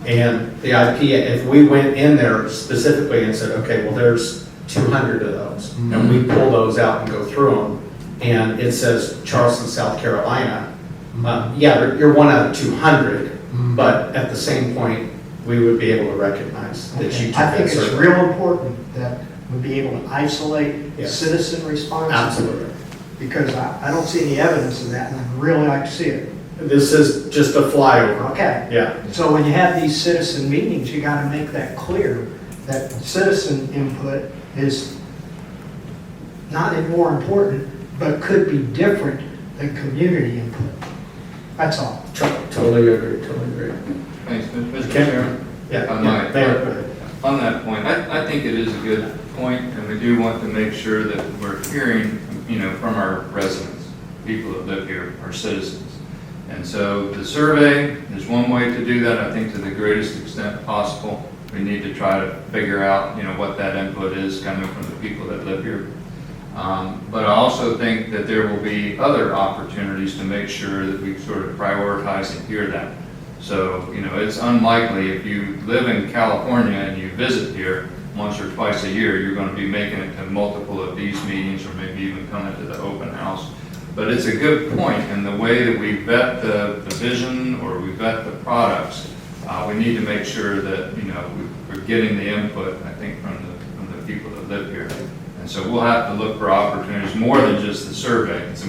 Speaker 1: and the IP, if we went in there specifically and said, okay, well, there's 200 of those, and we pull those out and go through them, and it says Charleston, South Carolina, yeah, you're one out of 200, but at the same point, we would be able to recognize that you took
Speaker 9: I
Speaker 1: that
Speaker 9: think it's
Speaker 1: survey.
Speaker 9: real important that we be able to isolate
Speaker 1: Yes.
Speaker 9: citizen responses.
Speaker 1: Absolutely.
Speaker 9: Because I don't see any evidence of that, and I'd really like to see it.
Speaker 1: This is just a flyover.
Speaker 9: Okay.
Speaker 1: Yeah,
Speaker 9: So when you have these citizen meetings, you gotta make that clear, that citizen input is not any more important, but could be different than community input. That's all.
Speaker 1: totally agree, totally agree.
Speaker 11: Thanks, Mr.
Speaker 1: Ken?
Speaker 11: Chairman.
Speaker 1: Yeah,
Speaker 11: I
Speaker 1: yeah,
Speaker 11: might.
Speaker 1: Mayor, go ahead.
Speaker 11: On that point, I think it is a good point, and we do want to make sure that we're hearing, from our residents, people that live here, our citizens. And so the survey is one way to do that, I think, to the greatest extent possible. We need to try to figure out, what that input is coming from the people that live here. But I also think that there will be other opportunities to make sure that we sort of prioritize and hear that. So, it's unlikely if you live in California and you visit here once or twice a year, you're going to be making it to multiple of these meetings or maybe even coming to the open house. But it's a good point in the way that we vet the vision or we vet the products. We need to make sure that, we're getting the input, I think, from the people that live here. And so we'll have to look for opportunities more than just the survey. It's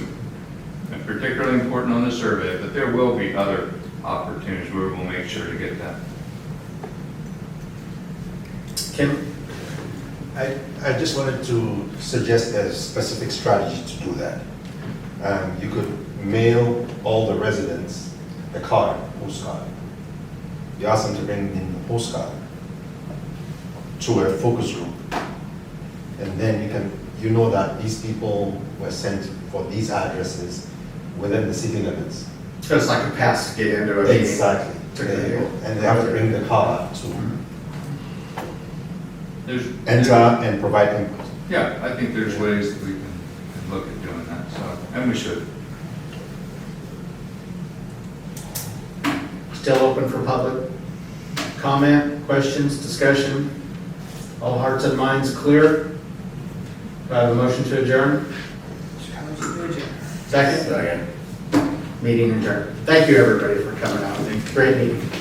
Speaker 11: particularly important on the survey, but there will be other opportunities where we'll make sure to get that.
Speaker 1: Kim?
Speaker 13: I just wanted to suggest a specific strategy to do that. You could mail all the residents a card, postcard. You ask them to bring in the postcard to a focus group. And then you know that these people were sent for these addresses within the city limits.
Speaker 1: So it's like a pass to get into a meeting.
Speaker 13: Exactly. There you go. And they have to bring the card to enter and provide input.
Speaker 11: Yeah, I think there's ways that we can look at doing that, so, and we should.
Speaker 1: Still open for public comment, questions, discussion? All hearts and minds clear? Do I have a motion to adjourn? Second?
Speaker 6: Second.
Speaker 1: Meeting adjourned. Thank you, everybody, for coming out. Great meeting.